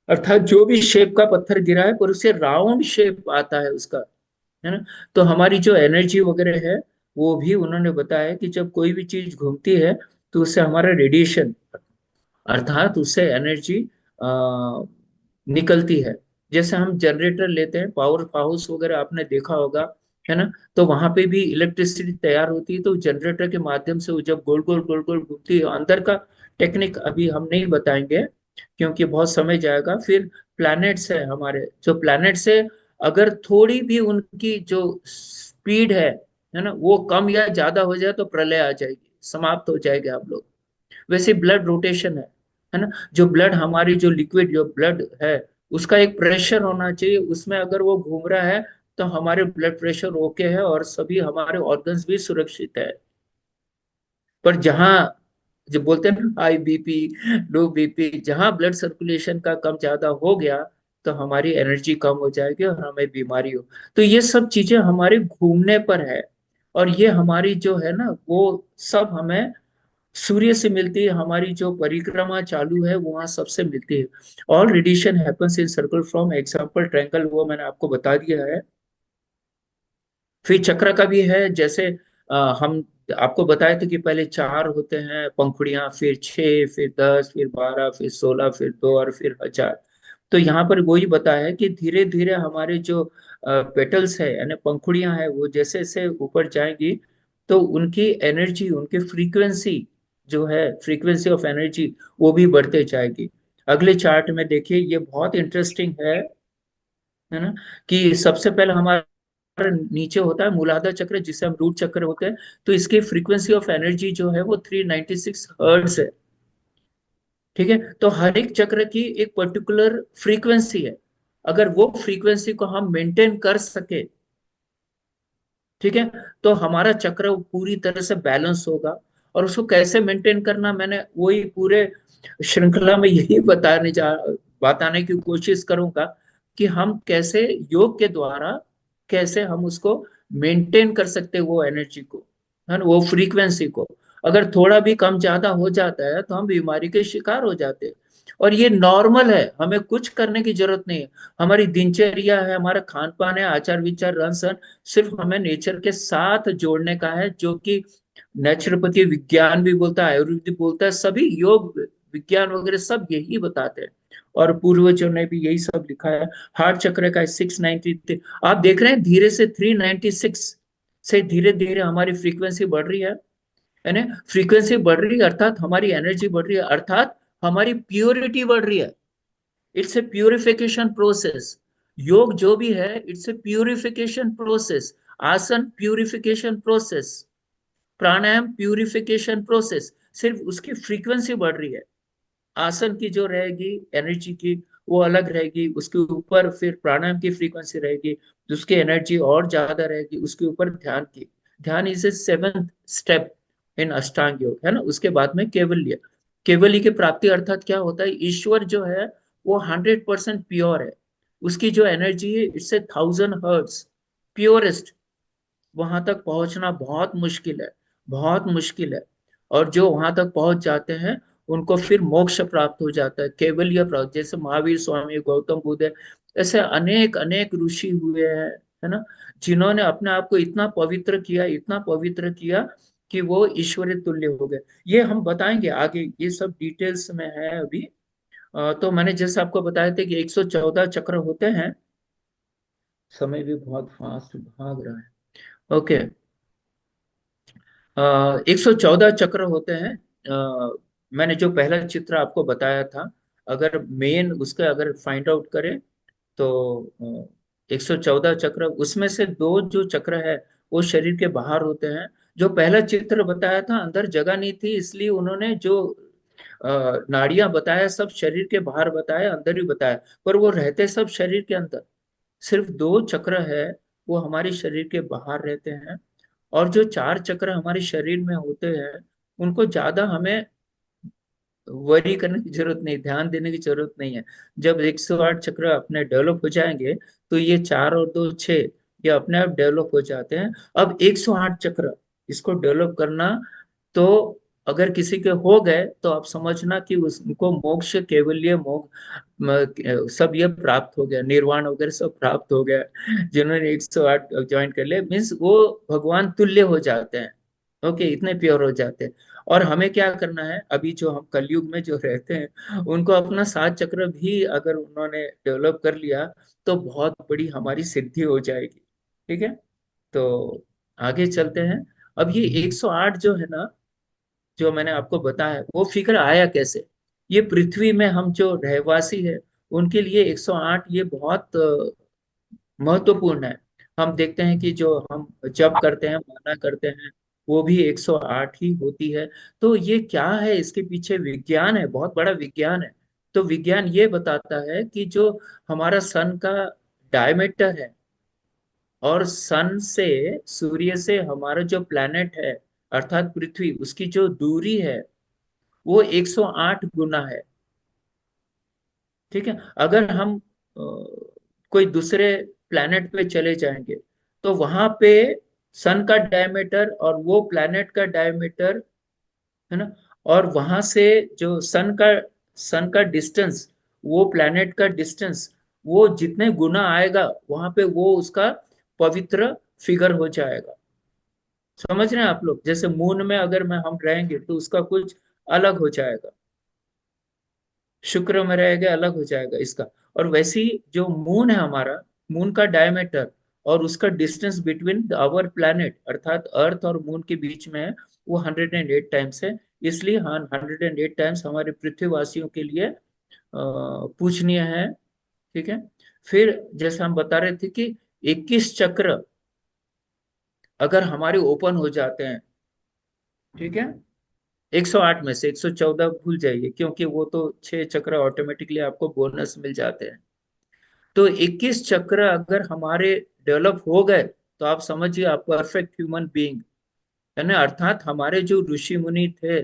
अर्थात जो भी शेप का पत्थर गिरा है, पर उसे राउंड शेप आता है उसका, है ना। तो हमारी जो एनर्जी वगैरह है, वो भी उन्होंने बताया कि जब कोई भी चीज घूमती है तो उससे हमारा रेडिएशन, अर्थात उससे एनर्जी निकलती है। जैसे हम जनरेटर लेते हैं, पावर हाउस वगैरह आपने देखा होगा, है ना। तो वहां पे भी इलेक्ट्रिसिटी तैयार होती है, तो जनरेटर के माध्यम से वो जब गोल गोल गोल गोल घूमती है, अंदर का टेक्निक अभी हम नहीं बताएंगे क्योंकि बहुत समय जाएगा। फिर प्लैनेट्स है हमारे, जो प्लैनेट्स है, अगर थोड़ी भी उनकी जो स्पीड है ना, वो कम या ज्यादा हो जाए तो प्रलय आ जाएगी, समाप्त हो जाएंगे हम लोग। वैसे ब्लड रोटेशन है ना, जो ब्लड हमारी जो लिक्विड जो ब्लड है, उसका एक प्रेशर होना चाहिए, उसमें अगर वो घूम रहा है तो हमारे ब्लड प्रेशर ओके है और सभी हमारे ऑर्गन्स भी सुरक्षित है। पर जहाँ, जो बोलते हैं ना, हाई बीपी, लो बीपी, जहाँ ब्लड सर्कुलेशन का कम ज्यादा हो गया तो हमारी एनर्जी कम हो जाएगी और हमें बीमारी हो। तो ये सब चीजें हमारे घूमने पर है, और ये हमारी जो है ना, वो सब हमें सूर्य से मिलती है। हमारी जो परिक्रमा चालू है वहां सबसे मिलती है। All radiation happens in circle from example triangle, वो मैंने आपको बता दिया है। फिर चक्र का भी है, जैसे हम आपको बताए थे कि पहले 4 होते हैं पंखुड़ियां, फिर 6, फिर 10, फिर 12, फिर 16, फिर 2 और फिर 1000। तो यहाँ पर वही बताया है कि धीरे धीरे हमारे जो पेटल्स है यानी पंखुड़ियां है, वो जैसे जैसे ऊपर जाएंगी तो उनकी एनर्जी, उनकी फ्रीक्वेंसी जो है, फ्रीक्वेंसी ऑफ एनर्जी, वो भी बढ़ते जाएगी। अगले चार्ट में देखिए, ये बहुत इंटरेस्टिंग है ना, कि सबसे पहले हमारा नीचे होता है मूलाधार चक्र, जिसे हम रूट चक्र होते हैं। तो इसकी फ्रीक्वेंसी ऑफ एनर्जी जो है वो 396 हर्ट्ज है। ठीक है, तो हर एक चक्र की एक पर्टिकुलर फ्रीक्वेंसी है। अगर वो फ्रीक्वेंसी को हम मेंटेन कर सके, ठीक है, तो हमारा चक्र पूरी तरह से बैलेंस होगा। और उसको कैसे मेंटेन करना, मैंने वही पूरे श्रृंखला में यही बताने की कोशिश करूंगा कि हम कैसे योग के द्वारा कैसे हम उसको मेंटेन कर सकते हैं, वो एनर्जी को, है ना, वो फ्रीक्वेंसी को। अगर थोड़ा भी कम ज्यादा हो जाता है तो हम बीमारी के शिकार हो जाते हैं। और ये नॉर्मल है, हमें कुछ करने की जरूरत नहीं है। हमारी दिनचर्या है, हमारा खान पान है, आचार विचार, रहन सहन, सिर्फ हमें नेचर के साथ जोड़ने का है, जो कि नेचुरोपैथी विज्ञान भी बोलता है, आयुर्वेद भी बोलता है, सभी योग विज्ञान वगैरह सब यही बताते हैं। और पूर्वजों ने भी यही सब लिखा है। हार्ट चक्र का 693, आप देख रहे हैं धीरे से 396 से धीरे धीरे हमारी फ्रीक्वेंसी बढ़ रही है। यानी फ्रीक्वेंसी बढ़ रही है अर्थात हमारी एनर्जी बढ़ रही है, अर्थात हमारी प्योरिटी बढ़ रही है। It's a purification process. योग जो भी है इट्स ए प्यूरिफिकेशन प्रोसेस। आसन प्यूरिफिकेशन प्रोसेस, प्राणायाम प्यूरिफिकेशन प्रोसेस, सिर्फ उसकी फ्रीक्वेंसी बढ़ रही है। आसन की जो रहेगी एनर्जी की वो अलग रहेगी, उसके ऊपर फिर प्राणायाम की फ्रीक्वेंसी रहेगी, उसकी एनर्जी और ज्यादा रहेगी, उसके ऊपर ध्यान की। ध्यान is a seventh step in अष्टांग योग, है ना। उसके बाद में केवल्य। केवल्य की प्राप्ति अर्थात क्या होता है, ईश्वर जो है वो 100% प्योर है। उसकी जो एनर्जी है इट्स ए 1000 हर्ट्ज, प्योरेस्ट। वहां तक पहुंचना बहुत मुश्किल है, बहुत मुश्किल है। और जो वहां तक पहुंच जाते हैं उनको फिर मोक्ष प्राप्त हो जाता है, केवल्य प्राप्त। जैसे महावीर स्वामी, गौतम बुद्ध है, ऐसे अनेक अनेक ऋषि हुए हैं, है ना, जिन्होंने अपने आप को इतना पवित्र किया, इतना पवित्र किया कि वो ईश्वरीय तुल्य हो गए। ये हम बताएंगे आगे, ये सब डिटेल्स में है अभी। तो मैंने जैसे आपको बताया था कि 114 चक्र होते हैं। समय भी बहुत फास्ट भाग रहा है। ओके। 114 चक्र होते हैं। मैंने जो पहला चित्र आपको बताया था, अगर मेन उसका अगर फाइंड आउट करें तो 114 चक्र, उसमें से दो जो चक्र है वो शरीर के बाहर होते हैं। जो पहला चित्र बताया था अंदर जगह नहीं थी, इसलिए उन्होंने जो नाड़ियां बताया सब शरीर के बाहर बताया, अंदर ही बताया, पर वो रहते सब शरीर के अंदर। सिर्फ दो चक्र है वो हमारे शरीर के बाहर रहते हैं। और जो चार चक्र हमारे शरीर में होते हैं उनको ज्यादा हमें वरी करने की जरूरत नहीं, ध्यान देने की जरूरत नहीं है। जब 108 चक्र अपने डेवलप हो जाएंगे तो ये चार और दो छह, ये अपने आप डेवलप हो जाते हैं। अब 108 चक्र इसको डेवलप करना, तो अगर किसी के हो गए तो आप समझना कि उसको मोक्ष, केवल्य सब ये प्राप्त हो गया, निर्वाण वगैरह सब प्राप्त हो गया। जिन्होंने 108 ज्वाइन कर लिया मीन्स वो भगवान तुल्य हो जाते हैं। ओके, इतने प्योर हो जाते हैं। और हमें क्या करना है, अभी जो हम कलयुग में जो रहते हैं उनको अपना सात चक्र भी अगर उन्होंने डेवलप कर लिया तो बहुत बड़ी हमारी सिद्धि हो जाएगी। ठीक है, तो आगे चलते हैं। अब ये 108 जो है ना, जो मैंने आपको बताया वो फिगर आया कैसे। ये पृथ्वी में हम जो रहवासी है उनके लिए 108 ये बहुत महत्वपूर्ण है। हम देखते हैं कि जो हम जप करते हैं, माला करते हैं, वो भी 108 ही होती है। तो ये क्या है, इसके पीछे विज्ञान है, बहुत बड़ा विज्ञान है। तो विज्ञान ये बताता है कि जो हमारा सन का डायमीटर है और सन से, सूर्य से हमारा जो प्लैनेट है अर्थात पृथ्वी, उसकी जो दूरी है वो 108 गुना है। ठीक है, अगर हम कोई दूसरे प्लैनेट पे चले जाएंगे तो वहां पे सन का डायमीटर और वो प्लैनेट का डायमीटर, है ना, और वहां से जो सन का डिस्टेंस, वो प्लैनेट का डिस्टेंस, वो जितने गुना आएगा वहां पे वो उसका पवित्र फिगर हो जाएगा। समझ रहे हैं आप लोग, जैसे मून में अगर मैं हम रहेंगे तो उसका कुछ अलग हो जाएगा, शुक्र में रहेगा अलग हो जाएगा इसका। और वैसे ही जो मून है हमारा, मून का डायमीटर और उसका डिस्टेंस बिटवीन आवर प्लैनेट अर्थात अर्थ और मून के बीच में है, वो 108 टाइम्स है। इसलिए हाँ, 108 टाइम्स हमारे पृथ्वीवासियों के लिए पूजनीय है। ठीक है, फिर जैसे हम बता रहे थे कि 21 चक्र अगर हमारे ओपन हो जाते हैं, ठीक है, 108 में से 114 भूल जाइए क्योंकि वो तो छह चक्र ऑटोमेटिकली आपको बोनस मिल जाते हैं। तो 21 चक्र अगर हमारे डेवलप हो गए तो आप समझिए आप परफेक्ट ह्यूमन बीइंग, है ना, अर्थात हमारे जो ऋषि मुनि थे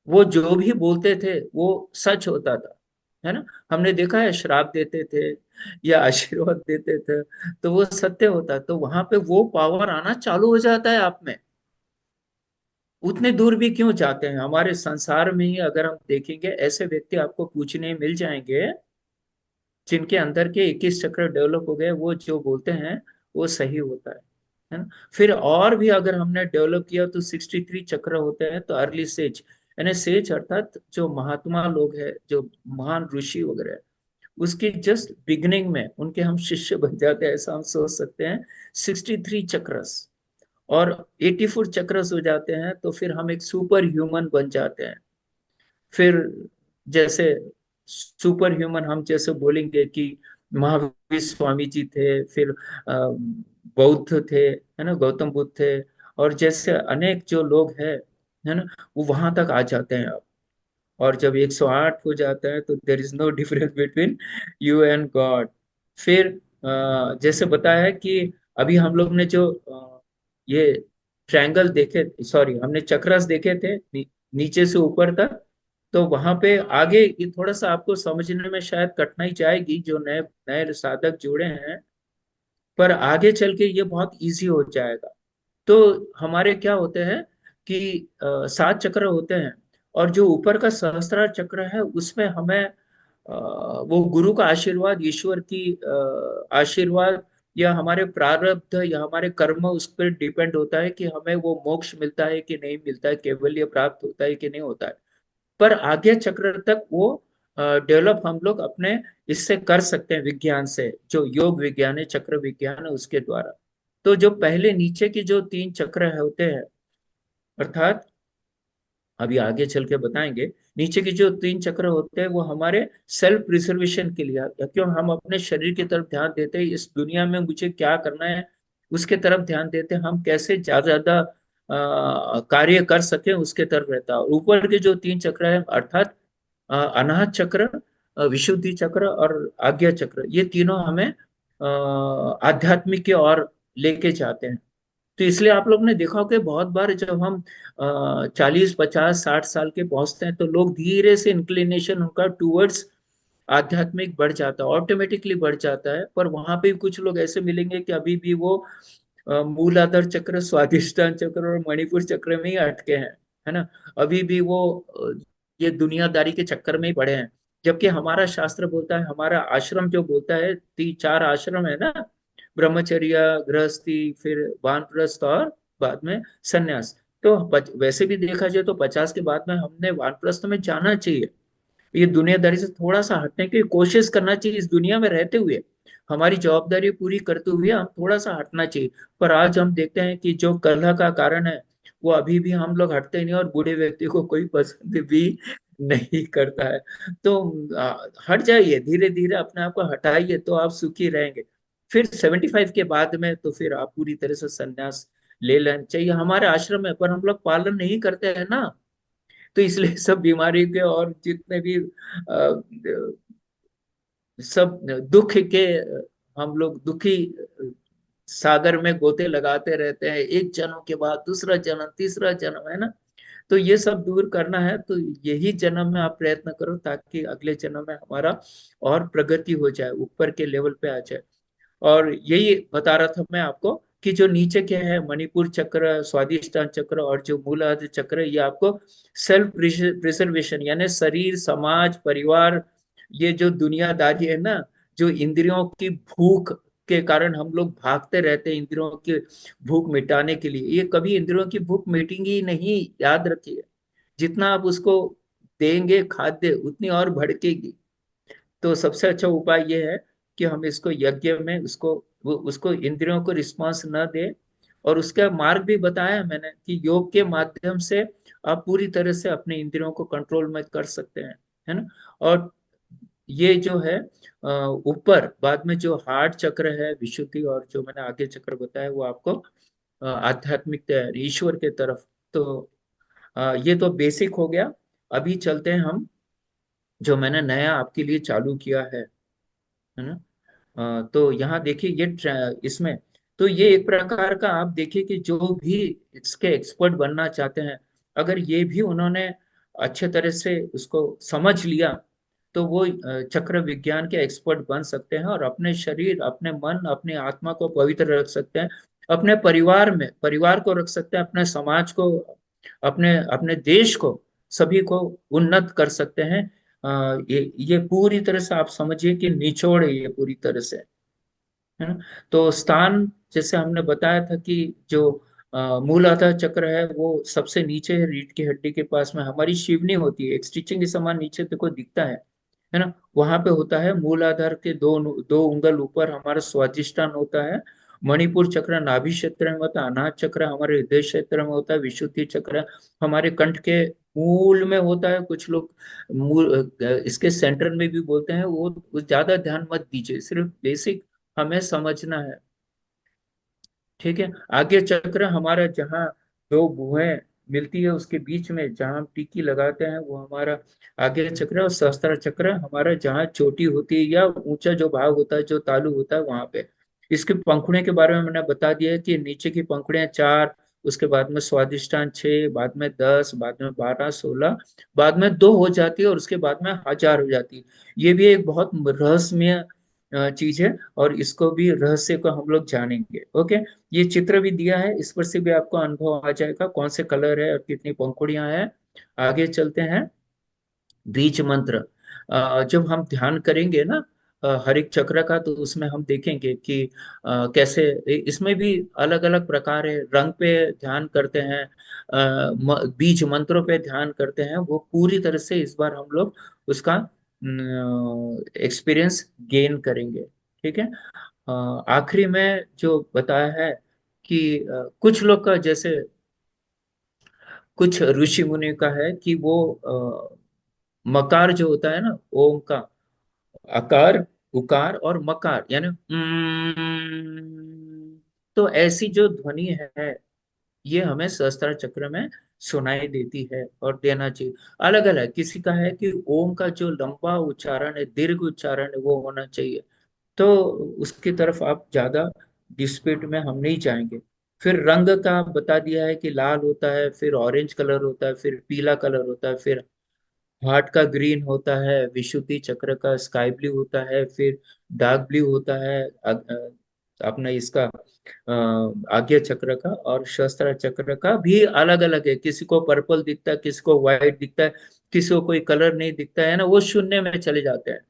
वो जो भी बोलते थे वो सच होता था, है ना। हमने देखा है श्राप देते थे या आशीर्वाद देते थे तो वो सत्य होता, तो वहां पे वो पावर आना चालू हो जाता है आप में। उतने दूर भी क्यों जाते हैं, हमारे संसार में ही अगर हम देखेंगे ऐसे व्यक्ति आपको पूछने मिल जाएंगे जिनके अंदर के 21 चक्र डेवलप हो गए, वो जो बोलते हैं वो सही होता है ना। फिर और भी अगर हमने डेवलप किया तो 63 चक्र होते हैं। तो अर्ली सेज, यानी सेज अर्थात जो महात्मा लोग हैं, जो महान ऋषि वगैरह हैं, उसकी जस्ट बिगिनिंग में उनके हम शिष्य बन जाते हैं, ऐसा हम सोच सकते हैं। 63 चक्रस। और 84 चक्रस हो जाते हैं तो फिर हम एक सुपर ह्यूमन बन जाते हैं। फिर जैसे सुपर ह्यूमन हम जैसे बोलेंगे कि महावीर स्वामी जी थे, फिर बौद्ध थे, है ना, गौतम बुद्ध थे, और जैसे अनेक जो लोग हैं, है ना, वो वहां तक आ जाते हैं आप। और जब 108 हो जाता है तो there is no difference between you and God. फिर जैसे बताया है कि अभी हम लोग ने जो ये ट्रायंगल देखे, सॉरी हमने चक्रस देखे थे नीचे से ऊपर तक, तो वहां पे आगे ये थोड़ा सा आपको समझने में शायद कठिनाई जाएगी जो नए नए साधक जुड़े हैं, पर आगे चल के ये बहुत इजी हो जाएगा। तो हमारे क्या होते हैं कि 7 चक्र होते हैं, और जो ऊपर का सहस्त्रार चक्र है उसमें हमें वो गुरु का आशीर्वाद, ईश्वर की आशीर्वाद, या हमारे प्रारब्ध या हमारे कर्म उस पर डिपेंड होता है कि हमें वो मोक्ष मिलता है कि नहीं मिलता है, कैवल्य प्राप्त होता है कि नहीं होता है। पर आगे चक्र तक वो डेवलप हम लोग अपने इससे कर सकते हैं, विज्ञान से, जो योग विज्ञान है, चक्र विज्ञान है, उसके द्वारा। तो जो पहले नीचे की जो 3 चक्र होते हैं, अर्थात अभी आगे चल के बताएंगे, नीचे की जो 3 चक्र होते हैं वो हमारे सेल्फ प्रिजर्वेशन के लिए आते हैं। क्यों हम अपने शरीर की तरफ ध्यान देते हैं, इस दुनिया में मुझे क्या करना है उसके तरफ ध्यान देते हैं, हम कैसे ज्यादा ज्यादा कार्य कर सके उसके तरफ रहता है। और ऊपर के जो 3 चक्र है, अर्थात अनाहत चक्र, विशुद्धि चक्र और आज्ञा चक्र, ये तीनों हमें आध्यात्मिक की ओर लेके जाते हैं। तो इसलिए आप लोग ने देखा होगा कि बहुत बार जब हम 40 50 60 साल के पहुंचते हैं तो लोग धीरे से इंक्लिनेशन उनका टूवर्ड्स आध्यात्मिक बढ़ जाता है, ऑटोमेटिकली बढ़ जाता है। पर वहां पे भी कुछ लोग ऐसे मिलेंगे कि अभी भी वो मूलाधार चक्र, स्वादिष्टान चक्र और मणिपुर चक्र में ही अटके हैं, है ना। अभी भी वो ये दुनियादारी के चक्कर में ही पड़े हैं। जबकि हमारा शास्त्र बोलता है, हमारा आश्रम जो बोलता है, 3 4 आश्रम है ना, ब्रह्मचर्य, गृहस्थी, फिर वानप्रस्थ और बाद में सन्यास। तो वैसे भी देखा जाए तो 50 के बाद में हमने वानप्रस्थ में जाना चाहिए। ये दुनियादारी से थोड़ा सा हटने की कोशिश करना चाहिए, इस दुनिया में रहते हुए हमारी जवाबदारी पूरी करते हुए हम थोड़ा सा हटना चाहिए। पर आज हम देखते हैं कि जो कलह का कारण है वो अभी भी हम लोग हटते नहीं, और बूढ़े व्यक्ति को कोई पसंद भी नहीं करता है। तो हट जाइए, धीरे धीरे अपने आप को हटाइए तो आप सुखी रहेंगे। फिर 75 के बाद में तो फिर आप पूरी तरह से संन्यास ले लेना चाहिए। हमारे आश्रम है पर हम लोग पालन नहीं करते हैं ना, तो इसलिए सब बीमारी के और जितने भी सब दुख के, हम लोग दुखी सागर में गोते लगाते रहते हैं, एक जन्म के बाद दूसरा जन्म, तीसरा जन्म, है ना। तो ये सब दूर करना है तो यही जन्म में आप प्रयत्न करो ताकि अगले जन्म में हमारा और प्रगति हो जाए, ऊपर के लेवल पे आ जाए। और यही बता रहा था मैं आपको कि जो नीचे के है मणिपुर चक्र, स्वादिष्टान चक्र और जो मूलाधार चक्र, ये आपको सेल्फ प्रिजर्वेशन, यानी शरीर, समाज, परिवार, ये जो दुनियादारी है ना, जो इंद्रियों की भूख के कारण हम लोग भागते रहते हैं, इंद्रियों की भूख मिटाने के लिए, ये कभी इंद्रियों की भूख मिटेंगी ही नहीं, याद रखिए। जितना आप उसको देंगे खाद्य उतनी और भड़केगी। तो सबसे अच्छा उपाय ये है कि हम इसको यज्ञ में उसको इंद्रियों को रिस्पांस न दे। और उसका मार्ग भी बताया मैंने कि योग के माध्यम से आप पूरी तरह से अपने इंद्रियों को कंट्रोल में कर सकते हैं, है ना। और ये जो है ऊपर बाद में जो हार्ट चक्र है, विशुद्धि, और जो मैंने आगे चक्र बताया वो आपको आध्यात्मिक ईश्वर के तरफ। तो ये तो बेसिक हो गया। अभी चलते हैं हम जो मैंने नया आपके लिए चालू किया है ना। तो यहाँ देखिए ये इसमें तो ये एक प्रकार का आप देखिए कि जो भी इसके एक्सपर्ट बनना चाहते हैं, अगर ये भी उन्होंने अच्छे तरह से उसको समझ लिया तो वो चक्र विज्ञान के एक्सपर्ट बन सकते हैं, और अपने शरीर, अपने मन, अपने आत्मा को पवित्र रख सकते हैं, अपने परिवार में परिवार को रख सकते हैं, अपने समाज को, अपने अपने देश को, सभी को उन्नत कर सकते हैं। ये पूरी तरह से आप समझिए कि निचोड़ है ये पूरी तरह से, है ना। तो स्थान जैसे हमने बताया था कि जो मूलाधार चक्र है वो सबसे नीचे है, रीढ़ की हड्डी के पास में हमारी शिवनी होती है, एक स्टिचिंग के समान नीचे देखो दिखता है ना। वहां पे होता है मूलाधार के दो दो उंगल ऊपर हमारा स्वादिष्टान होता है, मणिपुर चक्र नाभि क्षेत्र में होता है, अनाहत चक्र हमारे हृदय क्षेत्र में होता है, विशुद्धि चक्र हमारे कंठ के मूल में होता है। कुछ लोग मूल इसके सेंटर में भी बोलते हैं, वो ज्यादा ध्यान मत दीजिए, सिर्फ बेसिक हमें समझना है। ठीक है। आगे चक्र हमारा जहाँ दो भुएं मिलती है उसके बीच में जहाँ हम टिकी लगाते हैं वो हमारा आगे चक्र है। और सहस्त्र चक्र हमारा जहाँ चोटी होती है या ऊंचा जो भाग होता है, जो तालु होता है वहां पे। इसके पंखुड़ियों के बारे में मैंने बता दिया है कि नीचे की पंखुड़ियां 4, उसके बाद में स्वादिष्टान 6, बाद में 10, बाद में 12, 16, बाद में 2 हो जाती है और उसके बाद में 1000 हो जाती है। ये भी एक बहुत रहस्यमय चीज है, और इसको भी रहस्य को हम लोग जानेंगे। ओके। ये चित्र भी दिया है, इस पर से भी आपको अनुभव आ जाएगा कौन से कलर है और कितनी पंखुड़ियां हैं। आगे चलते हैं। बीज मंत्र। जब हम ध्यान करेंगे ना हर एक चक्र का, तो उसमें हम देखेंगे कि कैसे इसमें भी अलग अलग प्रकार है। रंग पे ध्यान करते हैं, बीज मंत्रों पे ध्यान करते हैं, वो पूरी तरह से इस बार हम लोग उसका एक्सपीरियंस गेन करेंगे। ठीक है। आखिरी में जो बताया है कि कुछ लोग का जैसे कुछ ऋषि मुनि का है कि वो मकार जो होता है ना ओम का, अकार, उकार और मकार यानी तो ऐसी जो ध्वनि है ये हमें सहस्त्र चक्र में सुनाई देती है और देना चाहिए। अलग अलग किसी का है कि ओम का जो लंबा उच्चारण है, दीर्घ उच्चारण है, वो होना चाहिए। तो उसकी तरफ आप ज्यादा डिस्प्यूट में हम नहीं जाएंगे। फिर रंग का बता दिया है कि लाल होता है, फिर ऑरेंज कलर होता है, फिर पीला कलर होता है, फिर हार्ट का ग्रीन होता है, विशुद्धि चक्र का स्काई ब्लू होता है, फिर डार्क ब्लू होता है अपना इसका आज्ञा चक्र का। और शस्त्र चक्र का भी अलग अलग है, किसी को पर्पल दिखता है, किसी को व्हाइट दिखता है, किसी को कोई कलर नहीं दिखता है ना, वो शून्य में चले जाते हैं।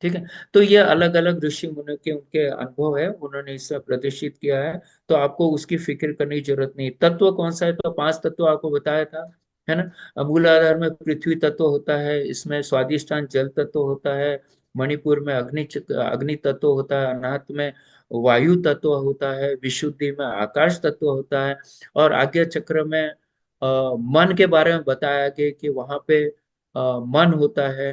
ठीक है। तो ये अलग अलग ऋषि मुनि के उनके अनुभव है, उन्होंने इसे प्रदर्शित किया है। तो आपको उसकी फिक्र करने की जरूरत नहीं। तत्व कौन सा है, तो 5 तत्व आपको बताया था, है ना। मूलाधार में पृथ्वी तत्व होता है, इसमें स्वादिष्टान जल तत्व होता है, मणिपुर में अग्नि तत्व होता है, अनाहत में वायु तत्व होता है, विशुद्धि में आकाश तत्व होता है, और आज्ञा चक्र में मन के बारे में बताया गया कि वहां पे मन होता है।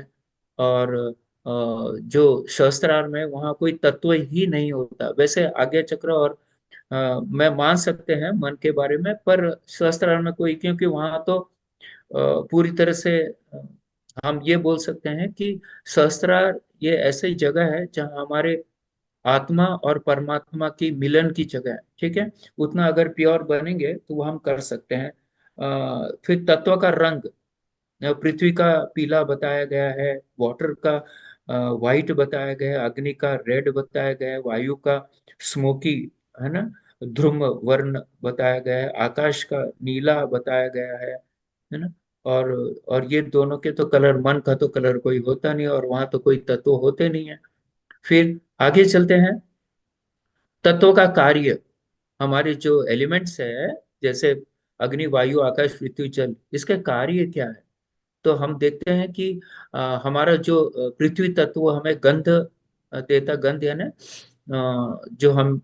और जो सहस्त्रार में वहाँ कोई तत्व ही नहीं होता। वैसे आज्ञा चक्र और मैं मान सकते हैं मन के बारे में, पर सहस्त्रार में कोई, क्योंकि वहाँ तो पूरी तरह से हम ये बोल सकते हैं कि सहस्त्रार ये ऐसी जगह है जहाँ हमारे आत्मा और परमात्मा की मिलन की जगह है। ठीक है। उतना अगर प्योर बनेंगे तो वो हम कर सकते हैं। फिर तत्व का रंग, पृथ्वी का पीला बताया गया है, वाटर का वाइट बताया गया है, अग्नि का रेड बताया गया है, वायु का स्मोकी, है ना, ध्रुव वर्ण बताया गया है, आकाश का नीला बताया गया है ना। और और ये दोनों के तो कलर, मन का तो कलर कोई होता नहीं और वहां तो कोई तत्व होते नहीं है। फिर आगे चलते हैं। तत्वों का कार्य, हमारे जो एलिमेंट्स है, जैसे अग्नि, वायु, आकाश, पृथ्वी, जल, इसके कार्य क्या है। तो हम देखते हैं कि हमारा जो पृथ्वी तत्व हमें गंध देता, गंध यानी जो हम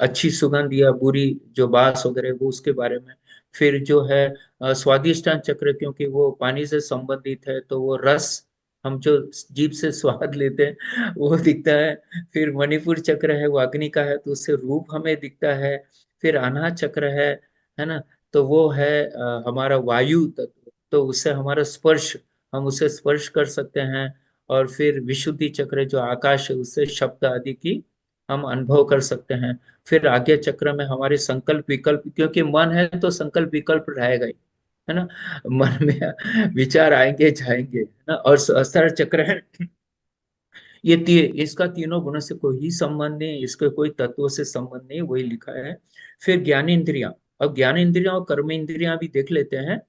अच्छी सुगंध या बुरी जो बास वगैरह वो उसके बारे में। फिर जो है स्वादिष्टान चक्र, क्योंकि वो पानी से संबंधित है तो वो रस हम जो जीभ से स्वाद लेते हैं वो दिखता है। फिर मणिपुर चक्र है, वो अग्नि का है तो उससे रूप हमें दिखता है। फिर अनाहत चक्र है ना, तो वो है हमारा वायु तत्व, तो उससे हमारा स्पर्श, हम उसे स्पर्श कर सकते हैं। और फिर विशुद्धि चक्र जो आकाश है, उससे शब्द आदि की हम अनुभव कर सकते हैं। फिर आज्ञा चक्र में हमारे संकल्प विकल्प, क्योंकि मन है तो संकल्प विकल्प रहेगा ही, है ना। मन में विचार आएंगे जाएंगे, है ना। और सहस्त्र चक्र है, इसका तीनों गुणों से कोई संबंध नहीं, इसके कोई तत्व से संबंध नहीं, वही लिखा है। फिर ज्ञान इंद्रियां, अब ज्ञान इंद्रियां और कर्म इंद्रियां भी देख लेते हैं।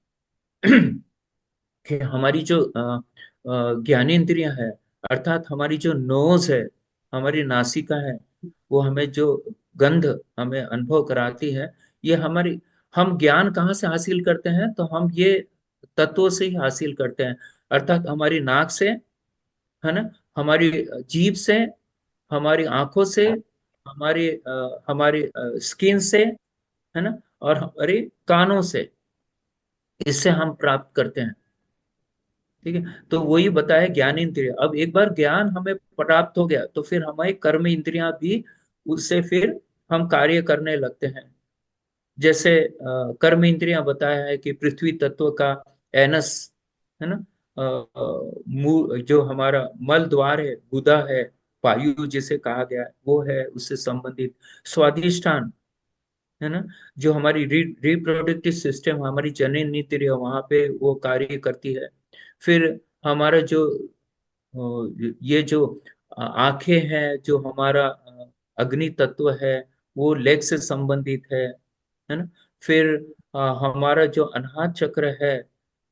कि हमारी जो ज्ञानेंद्रियां है, अर्थात हमारी जो नोज है, हमारी नासिका है, वो हमें जो गंध हमें अनुभव कराती है, ये हमारी, हम ज्ञान कहाँ से हासिल करते हैं, तो हम ये तत्वों से ही हासिल करते हैं। अर्थात हमारी नाक से, है ना, हमारी जीभ से, हमारी आंखों से, हमारी स्किन से, है ना, और हमारे कानों से, इससे हम प्राप्त करते हैं। ठीक है, तो वही बताया ज्ञान इंद्रिय। अब एक बार ज्ञान हमें प्राप्त हो गया तो फिर हमारी कर्म इंद्रियां भी, उससे फिर हम कार्य करने लगते हैं। जैसे कर्म इंद्रियां बताया है कि पृथ्वी तत्व का एनस, है ना, जो हमारा मल द्वार है, गुदा है, वायु जिसे कहा गया है, वो है, उससे संबंधित स्वादिष्ठान, है ना, जो हमारी रिप्रोडक्टिव सिस्टम, हमारी जनन इंद्रिय वहां पे वो कार्य करती है। फिर हमारा जो ये जो आंखें हैं, जो हमारा अग्नि तत्व है, वो लेग से संबंधित है ना। फिर हमारा जो अनाहत चक्र है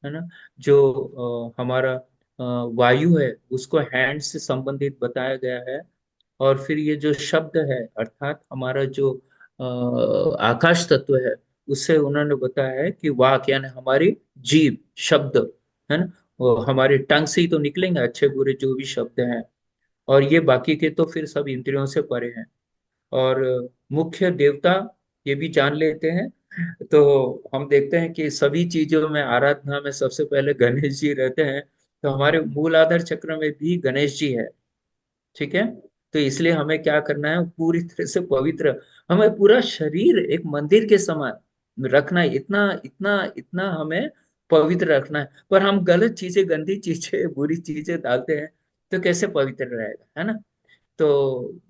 ना, जो हमारा वायु है, उसको हैंड से संबंधित बताया गया है। और फिर ये जो शब्द है, अर्थात हमारा जो आकाश तत्व है, उससे उन्होंने बताया है कि वाक यानी हमारी जीभ, शब्द, है ना, वो हमारे टंग से ही तो निकलेंगे अच्छे बुरे जो भी शब्द हैं। और ये बाकी के तो फिर सब इंद्रियों से परे हैं। और मुख्य देवता ये भी जान लेते हैं। तो हम देखते हैं कि सभी चीजों में, आराधना में सबसे पहले गणेश जी रहते हैं। तो हमारे मूल आधार चक्र में भी गणेश जी है। ठीक है, तो इसलिए हमें क्या करना है, पूरी तरह से पवित्र, हमें पूरा शरीर एक मंदिर के समान रखना है। इतना इतना इतना हमें पवित्र रखना है। पर हम गलत चीजें, गंदी चीजें, बुरी चीजें डालते हैं, तो कैसे पवित्र रहेगा, है ना। तो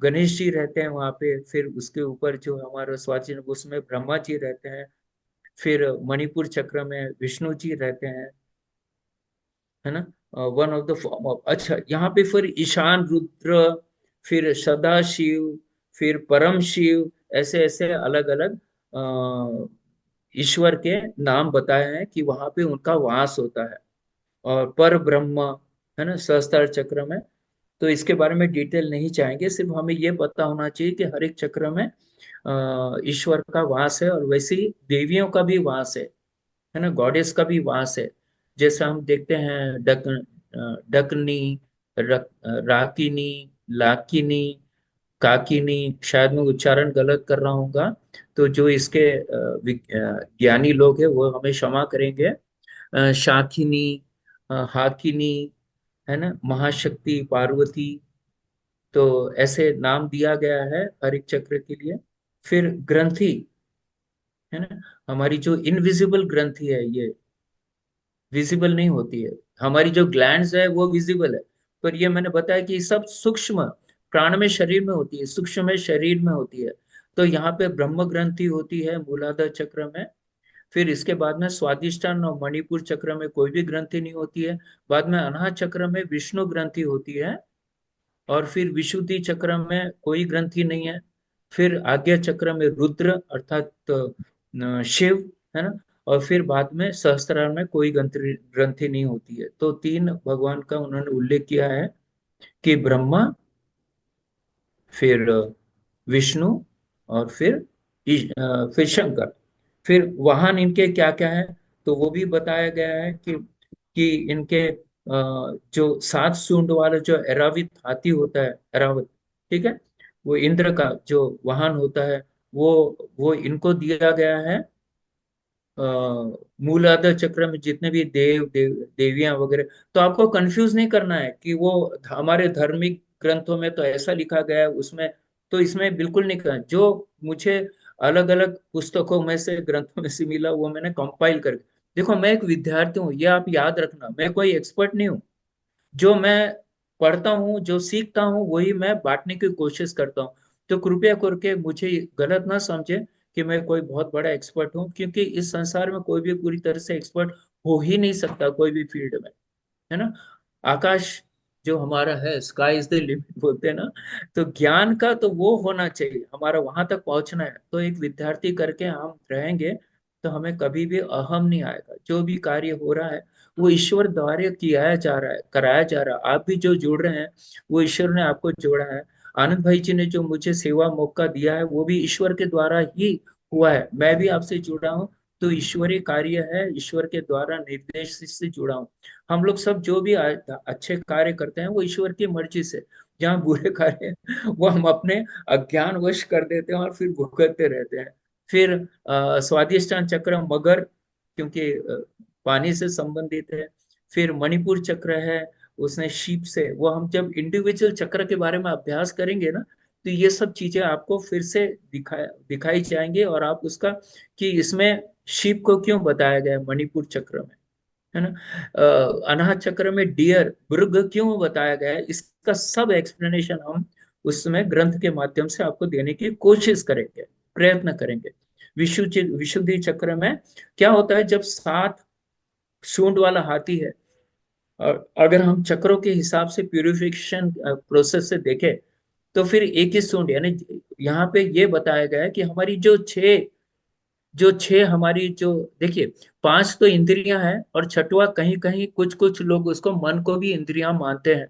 गणेश जी रहते हैं वहां पे। फिर उसके ऊपर जो हमारा स्वाचीन, उसमें ब्रह्मा जी रहते हैं। फिर मणिपुर चक्र में विष्णु जी रहते हैं, है ना, one of the form of. अच्छा, यहाँ पे फिर ईशान रुद्र, फिर सदा शिव, फिर परम शिव, ऐसे ऐसे अलग अलग ईश्वर के नाम बताए हैं कि वहां पे उनका वास होता है। और पर ब्रह्म, है ना, सहस्त्र चक्र में। तो इसके बारे में डिटेल नहीं चाहेंगे, सिर्फ हमें ये पता होना चाहिए कि हर एक चक्र में ईश्वर का वास है, और वैसे ही देवियों का भी वास है ना, गॉडेस का भी वास है। जैसे हम देखते हैं डकनी, राकिनी, लाकिनी, काकिनी, शायद मैं उच्चारण गलत कर रहा हूँगा। तो जो इसके ज्ञानी लोग हैं वो हमें क्षमा करेंगे। शाकिनी, हाकिनी, है ना, महाशक्ति, पार्वती। तो ऐसे नाम दिया गया है हर एक चक्र के लिए। फिर ग्रंथि, है ना, हमारी जो इनविजिबल ग्रंथि है, ये विजिबल नहीं होती है। हमारी जो ग्लैंड्स है वो विजिबल है, पर ये मैंने बताया कि सब सूक्ष्म प्राण में, शरीर में होती है, सूक्ष्म में शरीर में होती है। तो यहाँ पे ब्रह्म ग्रंथि होती है मूलाधार चक्र में। फिर इसके बाद में स्वादिष्ठान और मणिपुर चक्र में कोई भी ग्रंथि नहीं होती है। बाद में अनाहत चक्र में विष्णु ग्रंथि होती है। और फिर विशुद्धि चक्र में कोई ग्रंथि नहीं है। फिर आज्ञा चक्र में रुद्र अर्थात शिव, है ना। और फिर बाद में सहस्त्रार में कोई ग्रंथि ग्रंथि नहीं होती है। तो तीन भगवान का उन्होंने उल्लेख किया है कि ब्रह्मा, फिर विष्णु, और फिर फिर शंकर। फिर वाहन इनके क्या क्या है, तो वो भी बताया गया है कि इनके जो सात सूंड वाला जो ऐरावत हाथी होता है, ऐरावत, ठीक है, वो इंद्र का जो वाहन होता है, वो इनको दिया गया है। अ, मूलाधार चक्र में जितने भी देवियां वगैरह, तो आपको कंफ्यूज नहीं करना है कि वो हमारे धार्मिक ग्रंथों में तो ऐसा लिखा गया है, उसमें तो इसमें बिल्कुल नहीं करना। जो मुझे अलग अलग पुस्तकों में से, ग्रंथों में से मिला, वो मैंने कंपाइल करके, देखो मैं एक विद्यार्थी हूँ, ये आप याद रखना, मैं कोई एक्सपर्ट नहीं हूँ। जो मैं पढ़ता हूँ, जो सीखता हूँ, वही मैं बांटने की कोशिश करता हूँ। तो कृपया करके मुझे गलत ना समझे कि मैं कोई बहुत बड़ा एक्सपर्ट हूँ, क्योंकि इस संसार में कोई भी पूरी तरह से एक्सपर्ट हो ही नहीं सकता कोई भी फील्ड में, है ना। आकाश जो हमारा है, स्काई इज द लिमिट बोलते हैं ना। तो ज्ञान का तो वो होना चाहिए, हमारा वहां तक पहुंचना है। तो एक विद्यार्थी करके हम रहेंगे, तो हमें कभी भी अहम नहीं आएगा। जो भी कार्य हो रहा है वो ईश्वर द्वारा किया जा रहा है, कराया जा रहा है। आप भी जो जुड़ रहे हैं, वो ईश्वर ने आपको जोड़ा है। आनंद भाई जी ने जो मुझे सेवा मौका दिया है, वो भी ईश्वर के द्वारा ही हुआ है। मैं भी आपसे जुड़ा हूँ, तो ईश्वरीय कार्य है, ईश्वर के द्वारा निर्देश से जुड़ा हूँ। हम लोग सब जो भी अच्छे कार्य करते हैं वो ईश्वर की मर्जी से। जहाँ बुरे कार्य हैं, वो हम अपने अज्ञानवश कर देते हैं और फिर भुगतते रहते हैं। फिर स्वादिष्टान चक्र मगर, क्योंकि पानी से संबंधित है। फिर मणिपुर चक्र है, उसने शीप से, वो हम जब इंडिविजुअल चक्र के बारे में अभ्यास करेंगे ना, तो ये सब चीजें आपको फिर से दिखाई जाएंगे, और आप उसका, कि इसमें शिप को क्यों बताया गया है मणिपुर चक्र में, है ना, अनाहत चक्र में डियर मृग क्यों बताया गया है, इसका सब एक्सप्लेनेशन हम उसमें ग्रंथ के माध्यम से आपको देने की कोशिश करेंगे, प्रयत्न करेंगे। विशुद्धि विशुद्धि चक्र में क्या होता है, जब 7 सूंड वाला हाथी है, और अगर हम चक्रों के हिसाब से प्यूरिफिकेशन प्रोसेस से देखें, तो फिर एक ही सूंड, यानी यहाँ पे ये बताया गया है कि हमारी जो छह हमारी जो, देखिए, 5 तो इंद्रियां हैं, और छठवा कहीं कहीं कुछ कुछ लोग उसको मन को भी इंद्रियां मानते हैं।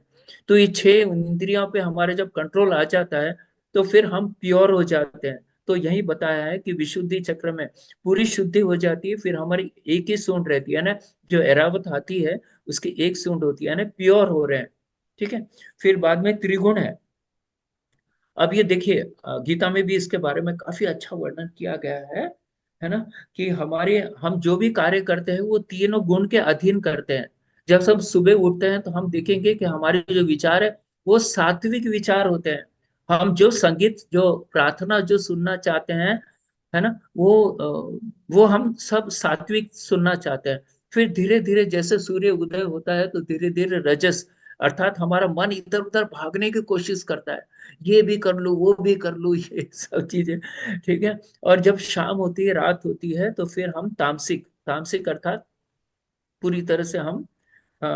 तो ये 6 इंद्रियों पे हमारे जब कंट्रोल आ जाता है, तो फिर हम प्योर हो जाते हैं। तो यही बताया है कि विशुद्धि चक्र में पूरी शुद्धि हो जाती है, फिर हमारी एक ही सूंड रहती है ना, जो एरावत हाथी है, उसकी एक सूंड होती है ना, प्योर हो रहे हैं। ठीक है। फिर बाद में त्रिगुण है। अब ये देखिए, गीता में भी इसके बारे में काफी अच्छा वर्णन किया गया है ना, कि हम जो भी कार्य करते हैं वो तीनों गुण के अधीन करते हैं। जब सब सुबह उठते हैं तो हम देखेंगे कि हमारे जो विचार है वो सात्विक विचार होते हैं। हम जो संगीत, जो प्रार्थना जो सुनना चाहते हैं, है ना, वो हम सब सात्विक सुनना चाहते हैं। फिर धीरे धीरे जैसे सूर्य उदय होता है, तो धीरे धीरे रजस, अर्थात हमारा मन इधर उधर भागने की कोशिश करता है, ये भी कर लूं वो भी कर लूं, ये सब चीजें। ठीक है। और जब शाम होती है, रात होती है, तो फिर हम तामसिक, तामसिक अर्थात पूरी तरह से हम अ,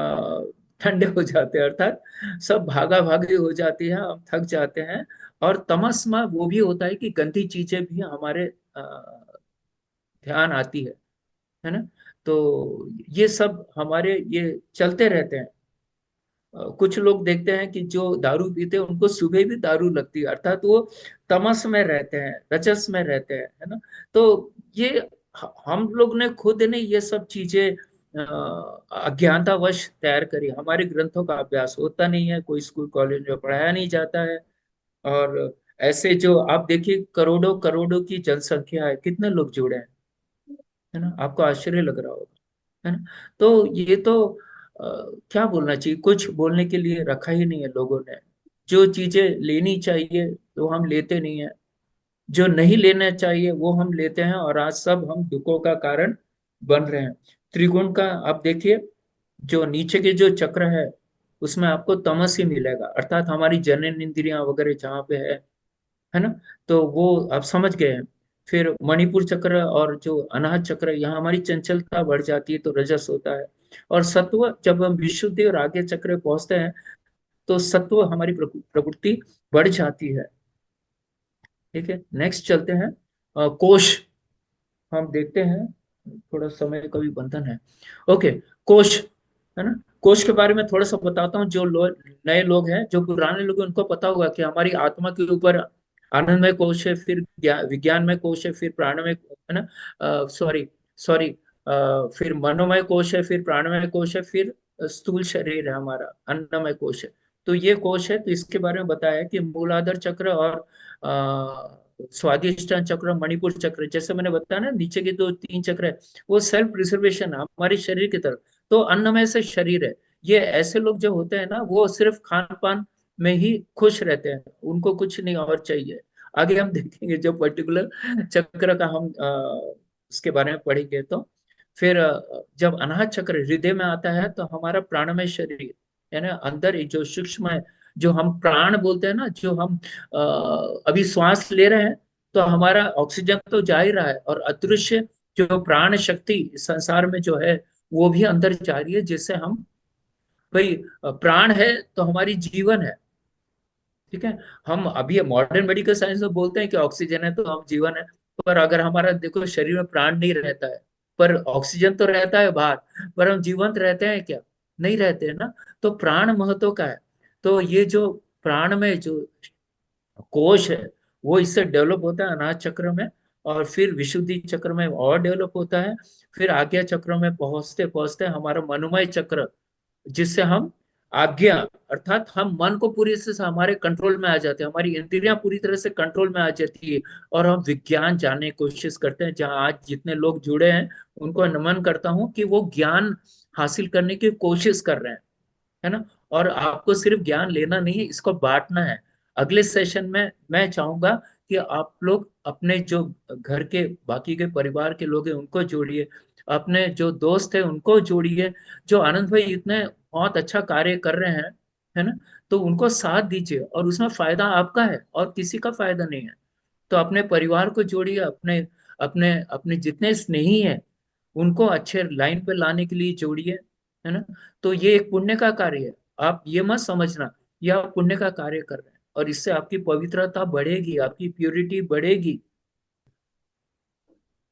ठंडे हो जाते हैं, अर्थात सब भागा भागी हो जाती है, हम थक जाते हैं। और तमस में वो भी होता है कि गंदी चीजें भी हमारे अ, ध्यान आती है ना। तो ये सब हमारे ये चलते रहते हैं। कुछ लोग देखते हैं कि जो दारू पीते हैं उनको सुबह भी दारू लगती है, अर्थात वो तमस में रहते हैं, रजस में रहते हैं, है ना। तो ये हम लोग ने खुद ने ये सब चीजें अज्ञानतावश तैयार करी। हमारे ग्रंथों का अभ्यास होता नहीं है, कोई स्कूल कॉलेज में पढ़ाया नहीं जाता है। और ऐसे जो आप देखिए, करोड़ों करोड़ों की जनसंख्या है, कितने लोग जुड़े हैं, है ना, आपको आश्चर्य लग रहा होगा, है ना। तो ये तो क्या बोलना चाहिए, कुछ बोलने के लिए रखा ही नहीं है लोगों ने। जो चीजें लेनी चाहिए तो हम लेते नहीं है, जो नहीं लेना चाहिए वो हम लेते हैं, और आज सब हम दुखों का कारण बन रहे हैं। त्रिगुण का आप देखिए, जो नीचे के जो चक्र है, उसमें आपको तमस ही मिलेगा, अर्थात हमारी जनन इंद्रियां वगैरह जहाँ पे है ना। तो वो आप समझ गए हैं। फिर मणिपुर चक्र और जो अनाहत चक्र, यहाँ हमारी चंचलता बढ़ जाती है, तो रजस होता है। और सत्व, जब हम विशुद्धि और आगे चक्र पहुंचते हैं, तो सत्व हमारी प्रवृत्ति बढ़ जाती है। ठीक है, नेक्स्ट चलते हैं। कोश हम देखते हैं, थोड़ा समय का भी बंधन है। ओके, कोश, है ना। कोश के बारे में थोड़ा सा बताता हूँ। जो नए लोग हैं, जो पुराने लोग हैं, उनको पता होगा कि हमारी आत्मा के ऊपर आनंदमय कोश है, फिर विज्ञानमय कोश है, फिर प्राणमय, है ना, सॉरी सॉरी, फिर मनोमय कोश है, फिर प्राणमय कोश है, फिर स्थूल शरीर है हमारा, अन्नमय कोश है। तो ये कोश है, तो इसके बारे में बताया है कि मूलाधार चक्र और स्वादिष्टान चक्र, मणिपुर चक्र, जैसे मैंने बताया ना, नीचे के दो 3 चक्र है, वो सेल्फ प्रिजर्वेशन है हमारे शरीर की तरफ। तो अन्नमय से शरीर है। ये ऐसे लोग जो होते हैं ना, वो सिर्फ खान पान में ही खुश रहते हैं, उनको कुछ नहीं और चाहिए। आगे हम देखेंगे जो पर्टिकुलर चक्र का हम उसके बारे में पढ़ेंगे। तो फिर जब अनाहत चक्र हृदय में आता है, तो हमारा प्राणमय शरीर, यानी अंदर एक जो सूक्ष्म है, जो हम प्राण बोलते हैं ना, जो हम अभी श्वास ले रहे हैं, तो हमारा ऑक्सीजन तो जा ही रहा है, और अदृश्य जो प्राण शक्ति संसार में जो है, वो भी अंदर जा रही है, जिससे हम, भाई, प्राण है तो हमारी जीवन है। ठीक है। हम अभी मॉडर्न मेडिकल साइंस में बोलते हैं कि ऑक्सीजन है तो हम जीवन है, पर अगर हमारा देखो शरीर में प्राण नहीं रहता है, पर ऑक्सीजन तो रहता है बाहर, पर हम जीवंत रहते हैं क्या? नहीं रहते हैं ना। तो प्राण महत्व का है। तो ये जो प्राण में जो कोश है, वो इससे डेवलप होता है अनाज चक्र में। और फिर विशुद्धि चक्र में और डेवलप होता है। फिर आज्ञा चक्र में पहुंचते पहुंचते हमारा मनोमय चक्र, जिससे हम आज्ञा, अर्थात हम मन को पूरी तरह से हमारे कंट्रोल में आ जाते हैं, हमारी इंद्रियां पूरी तरह से कंट्रोल में आ जाती है, और हम विज्ञान जानने की कोशिश करते हैं। जहां आज जितने लोग जुड़े हैं उनको नमन करता हूं कि वो ज्ञान हासिल करने की कोशिश कर रहे हैं, है ना। और आपको सिर्फ ज्ञान लेना नहीं है, इसको बांटना है। अगले सेशन में मैं चाहूंगा कि आप लोग अपने जो घर के बाकी के परिवार के लोग हैं उनको जोड़िए, अपने जो दोस्त हैं उनको जोड़िए। जो आनंद भाई इतने बहुत अच्छा कार्य कर रहे हैं, है ना, तो उनको साथ दीजिए, और उसमें फायदा आपका है और किसी का फायदा नहीं है। तो अपने परिवार को जोड़िए, अपने अपने अपने जितने स्नेही हैं उनको अच्छे लाइन पे लाने के लिए जोड़िए, है ना। तो ये एक पुण्य का कार्य है। आप ये मत समझना ये आप पुण्य का कार्य कर रहे हैं, और इससे आपकी पवित्रता बढ़ेगी, आपकी प्योरिटी बढ़ेगी।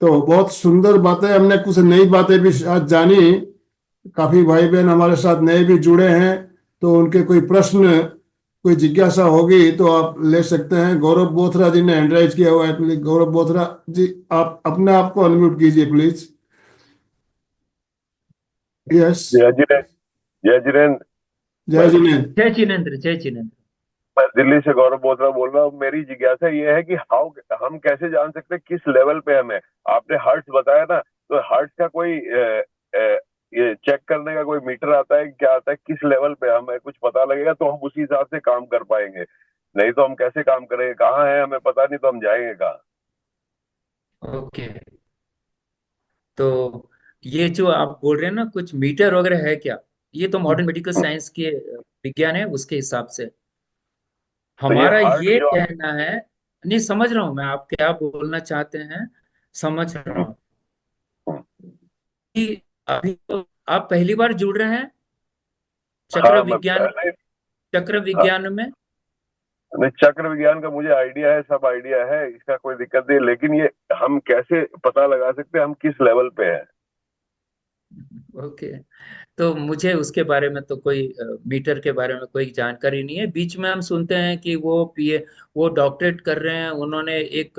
तो बहुत सुंदर बातें, हमने कुछ नई बातें भी आज जानी। काफी भाई बहन हमारे साथ नए भी जुड़े हैं, तो उनके कोई प्रश्न, कोई जिज्ञासा होगी तो आप ले सकते हैं। गौरव बोथरा जी ने हैंड राइज किया हुआ है, प्लीज गौरव बोथरा जी आप अपने आप को अनम्यूट कीजिए प्लीज। यस। जय जिनेन्द्र। जय जिनेन्द्र। जय जिनेन्द्र। जय जिनेन्द्र, जय जिनेन्द्र। मैं दिल्ली से गौरव बोथरा बोल रहा हूँ। मेरी जिज्ञासा ये है कि हाउ हम कैसे जान सकते हैं किस लेवल पे हमें, आपने हर्ट्स बताया ना, तो हर्ट्स का कोई ये चेक करने का कोई मीटर आता है, क्या आता है, किस लेवल पे हमें कुछ पता लगेगा तो हम उसी हिसाब से काम कर पाएंगे। नहीं तो हम कैसे काम करेंगे, कहाँ है हमें पता नहीं तो हम जाएंगे कहाँ। ओके, तो ये जो आप बोल रहे हैं ना कुछ मीटर वगैरह है क्या, ये तो मॉडर्न मेडिकल साइंस के विज्ञान है उसके हिसाब से। तो ये हमारा हार्ट ये जो कहना है, नहीं समझ रहा हूं मैं आप क्या बोलना चाहते हैं, समझ रहा हूँ कि अभी तो आप पहली बार जुड़ रहे हैं चक्र हाँ मैं विज्ञान, नहीं, चक्र हाँ विज्ञान में। नहीं, चक्र विज्ञान का मुझे आइडिया है, सब आइडिया है, इसका कोई दिक्कत नहीं, लेकिन ये हम कैसे पता लगा सकते हैं हम किस लेवल पे हैं। ओके, तो मुझे उसके बारे में तो कोई मीटर के बारे में कोई जानकारी नहीं है। बीच में हम सुनते हैं कि वो पीए, वो डॉक्टरेट कर रहे हैं, उन्होंने एक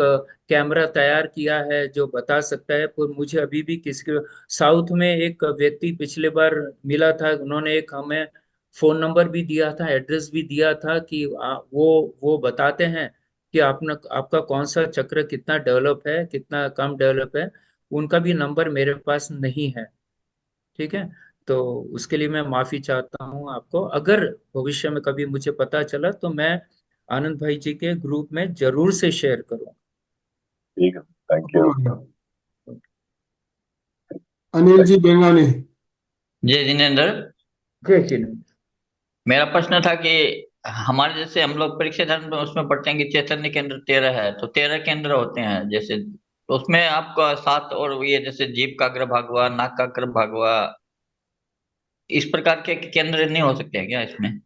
कैमरा तैयार किया है जो बता सकता है। पर मुझे अभी भी किसी, साउथ में एक व्यक्ति पिछले बार मिला था, उन्होंने एक हमें फोन नंबर भी दिया था, एड्रेस भी दिया था कि वो बताते हैं कि आपने आपका कौन सा चक्र कितना डेवलप है कितना कम डेवलप है। उनका भी नंबर मेरे पास नहीं है, ठीक है। तो उसके लिए मैं माफी चाहता हूँ आपको। अगर भविष्य में कभी मुझे पता चला तो मैं आनंद भाई जी के ग्रुप में जरूर से शेयर करूँ। ठीक है, थैंक यू। अनिल जी बेंगानी। जय जिनेन्द्र। जय श्री। मेरा प्रश्न था कि हमारे जैसे हम लोग परीक्षा धर्म में उसमें पढ़ते हैं कि चैतन्य केंद्र 13 है, तो 13 केंद्र होते हैं जैसे, तो उसमें आपका सात और ये जैसे जीभ का अग्रभाग हुआ, नाक का अग्रभाग हुआ, इस प्रकार के केंद्र नहीं हो सकते हैं क्या इसमें?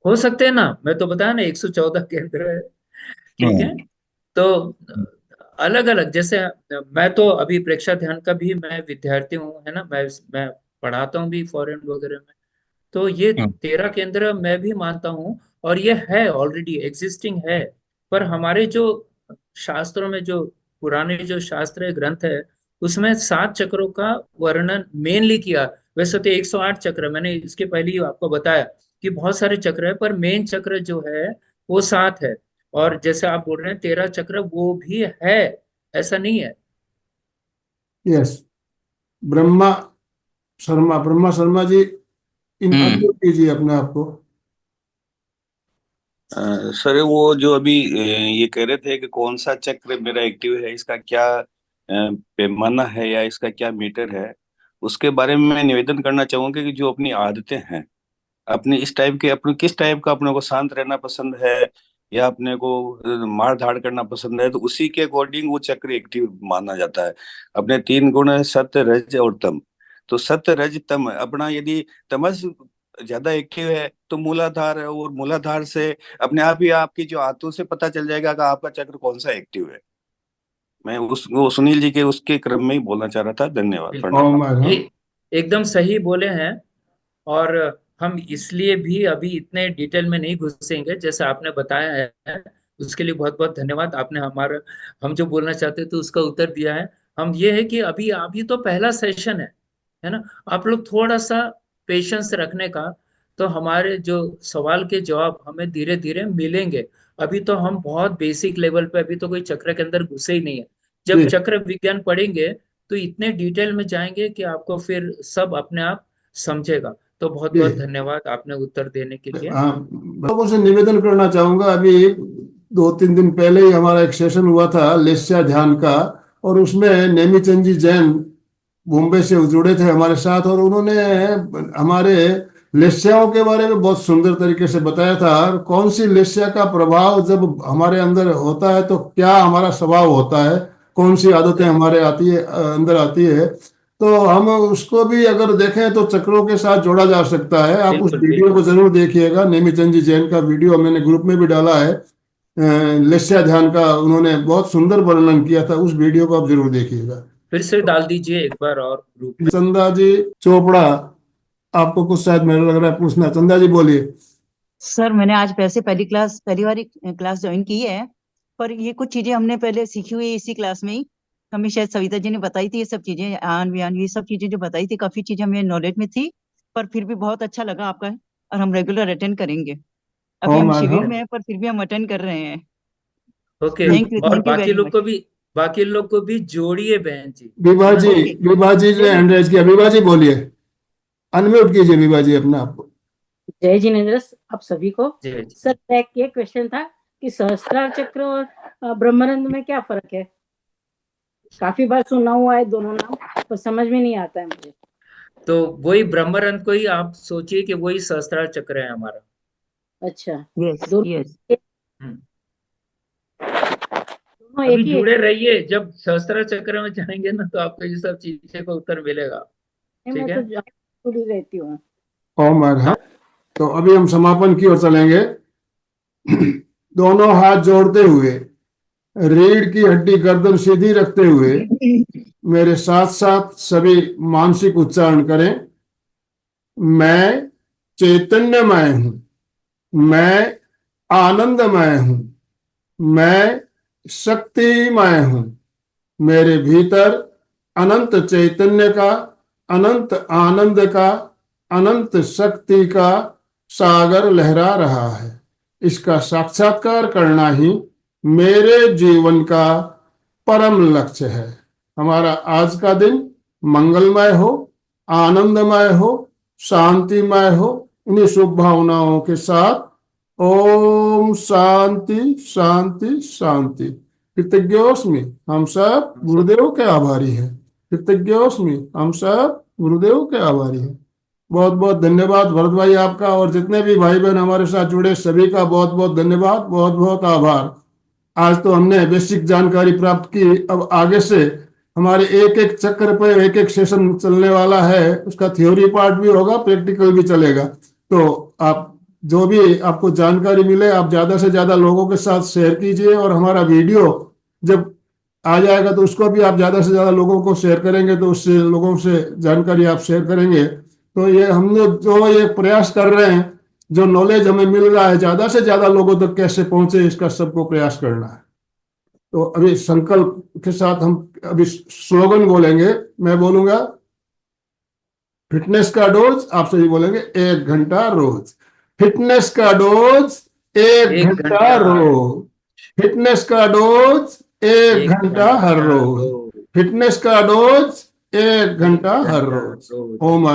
हो सकते हैं ना, मैं तो बताया ना 114 केंद्र है, ठीक है। हम्म। तो अलग अलग, जैसे मैं तो अभी प्रेक्षा ध्यान का भी मैं विद्यार्थी हूँ, है ना, मैं पढ़ाता हूँ भी फॉरेन वगैरह में। तो ये हम्म। 13 केंद्र मैं भी मानता हूँ, और ये है ऑलरेडी एग्जिस्टिंग है। पर हमारे जो शास्त्रों में, जो पुराने जो शास्त्र ग्रंथ है, उसमें 7 चक्रों का वर्णन मेनली किया। वैसे तो 108 चक्र, मैंने इसके पहले ही आपको बताया कि बहुत सारे चक्र है, पर मेन चक्र जो है वो 7 है। और जैसे आप बोल रहे हैं 13 चक्र वो भी है, ऐसा नहीं है। यस। ब्रह्मा ब्रह्मा शर्मा जी, इन हम्म। अनम्यूट कीजिए अपने आप को। सर वो जो अभी ये कह रहे थे कि कौन सा चक्र मेरा एक्टिव है, इसका क्या पैमाना है या इसका क्या मीटर है, उसके बारे में मैं निवेदन करना चाहूंगा कि जो अपनी आदतें हैं, अपने इस टाइप के, अपने किस टाइप का, अपने को शांत रहना पसंद है या अपने को मार धाड़ करना पसंद है, तो उसी के अकॉर्डिंग वो चक्र एक्टिव माना जाता है। अपने 3 गुण है, सत्य रज और तम। तो सत्य रज तम अपना, यदि तमस ज्यादा एक्टिव है तो मूलाधार है, और मूलाधार से अपने आप ही आपकी जो आंतों से पता चल जाएगा कि आपका चक्र कौन सा एक्टिव है। मैं उस वो सुनील जी के उसके क्रम में ही बोलना चाह रहा था। धन्यवाद, बिल्कुल, प्रणाम। ओम हाँ। एकदम सही बोले हैं। और हम इसलिए भी अभी इतने डिटेल में नहीं घुसेंगे, जैसे आपने बताया है उसके लिए बहुत बहुत धन्यवाद। आपने हम जो बोलना चाहते थे उसका उत्तर दिया है। हम ये है कि अभी तो पहला सेशन है ना, आप लोग थोड़ा सा पेशेंस रखने का, तो हमारे जो सवाल के जवाब हमें धीरे धीरे मिलेंगे। अभी तो हम बहुत बेसिक लेवल पे, अभी तो कोई चक्र के अंदर घुसे ही नहीं है। जब जी चक्र विज्ञान पढ़ेंगे तो इतने डिटेल में जाएंगे कि आपको फिर सब अपने आप समझेगा। तो बहुत जी बहुत धन्यवाद आपने उत्तर देने के लिए। हाँ, लोगों से निवेदन करना चाहूंगा। अभी 2-3 दिन पहले ही हमारा एक सेशन हुआ था लेस्या ध्यान का, और उसमें नेमीचंद जी जैन मुंबई से जुड़े थे हमारे साथ, और उन्होंने हमारे लेस्याओं के बारे में बहुत सुंदर तरीके से बताया था, और कौन सी लेस्या का प्रभाव जब हमारे अंदर होता है तो क्या हमारा स्वभाव होता है, कौन सी आदतें हमारे आती है, अंदर आती है। तो हम उसको भी अगर देखें तो चक्रों के साथ जोड़ा जा सकता है। आप उस बिल्कुल वीडियो को बिल्कुल। जरूर देखिएगा, नेमीचंद जी जैन का वीडियो मैंने ग्रुप में भी डाला है। लेस्या ध्यान का उन्होंने बहुत सुंदर वर्णन किया था, उस वीडियो को आप जरूर देखिएगा। फिर से डाल दीजिए एक बार और ग्रुप में। चंदा जी चोपड़ा, आपको कुछ शायद मेरा लग रहा है पूछना। चंदा जी बोलिए। सर मैंने आज पहली बार क्लास ज्वाइन की है, पर ये कुछ चीजें हमने पहले सीखी हुई है इसी क्लास में ही। हमें शायद सविता जी ने बताई थी ये सब चीजें, आन बयान ये सब चीजें जो बताई थी, काफी चीजें हमें नॉलेज में थी, पर फिर भी बहुत अच्छा लगा आपका, और हम रेगुलर अटेंड करेंगे। अभी हम ओम शिविर में हैं पर फिर भी हम अटेंड कर रहे हैं। ओके। थैंक और यू वेरी मच। बाकी लोग को भी जोड़िए बहन जी, विभा है ना। जी, ओके। विभा जी ने हैंड रेज किया। विभा जी बोलिए, अनम्यूट कीजिए विभा जी अपना आपको। जय जिनेन्द्र आप सभी को। जी जी। सर एक ये क्वेश्चन था कि सहस्त्रार चक्र और ब्रह्मानंद में क्या फर्क है? काफी बार सुना हुआ है दोनों नाम, तो समझ में नहीं आता है मुझे। तो वही ब्रह्मरंध्र को ही आप सोचिए कि वही सहस्त्रार चक्र है हमारा। अच्छा, यस दोनों यस। हम्म। दोनों अभी एक ही है जुड़े क्या? रहिए, जब सहस्त्रार चक्र में जाएंगे ना तो आपको ये सब चीजें का उत्तर मिलेगा। मैं ठीक तो है। जुड़ी रहती हूँ। ओम हाँ। तो अभी हम समापन की ओर चलेंगे। दोनों हाथ जोड़ते हुए, रीढ़ की हड्डी गर्दन सीधी रखते हुए मेरे साथ साथ सभी मानसिक उच्चारण करें। मैं चैतन्यमय हूं, मैं आनंदमय हूं, मैं शक्तिमय हूं। मेरे भीतर अनंत चैतन्य का, अनंत आनंद का, अनंत शक्ति का सागर लहरा रहा है। इसका साक्षात्कार करना ही मेरे जीवन का परम लक्ष्य है। हमारा आज का दिन मंगलमय हो, आनंदमय हो, शांतिमय हो। इन्हीं शुभ भावनाओं के साथ ओम शांति शांति शांति। कृतज्ञोस्मि, हम सब गुरुदेव के आभारी हैं। कृतज्ञोस्मि, हम सब गुरुदेव के आभारी हैं। बहुत बहुत धन्यवाद भरत भाई आपका, और जितने भी भाई बहन हमारे साथ जुड़े सभी का बहुत बहुत धन्यवाद, बहुत बहुत आभार। आज तो हमने बेसिक जानकारी प्राप्त की, अब आगे से हमारे एक एक चक्र पर एक एक सेशन चलने वाला है। उसका थ्योरी पार्ट भी होगा, प्रैक्टिकल भी चलेगा। तो आप जो भी आपको जानकारी मिले आप ज्यादा से ज्यादा लोगों के साथ शेयर कीजिए, और हमारा वीडियो जब आ जाएगा तो उसको भी आप ज्यादा से ज्यादा लोगों को शेयर करेंगे, तो उससे लोगों से जानकारी आप शेयर करेंगे। तो ये हम लोग जो ये प्रयास कर रहे हैं, जो नॉलेज हमें मिल रहा है ज्यादा से ज्यादा लोगों तक कैसे पहुंचे, इसका सबको प्रयास करना है। तो अभी संकल्प के साथ हम अभी स्लोगन बोलेंगे। मैं बोलूंगा फिटनेस का डोज, आप सभी बोलेंगे 1 घंटा रोज। फिटनेस का डोज 1 एक घंटा घंटा रोज। फिटनेस का डोज 1 एक घंटा हर घंटा रोज। रोज। फिटनेस का डोज 1 एक घंटा हर घंटा रोज। रोज। ओम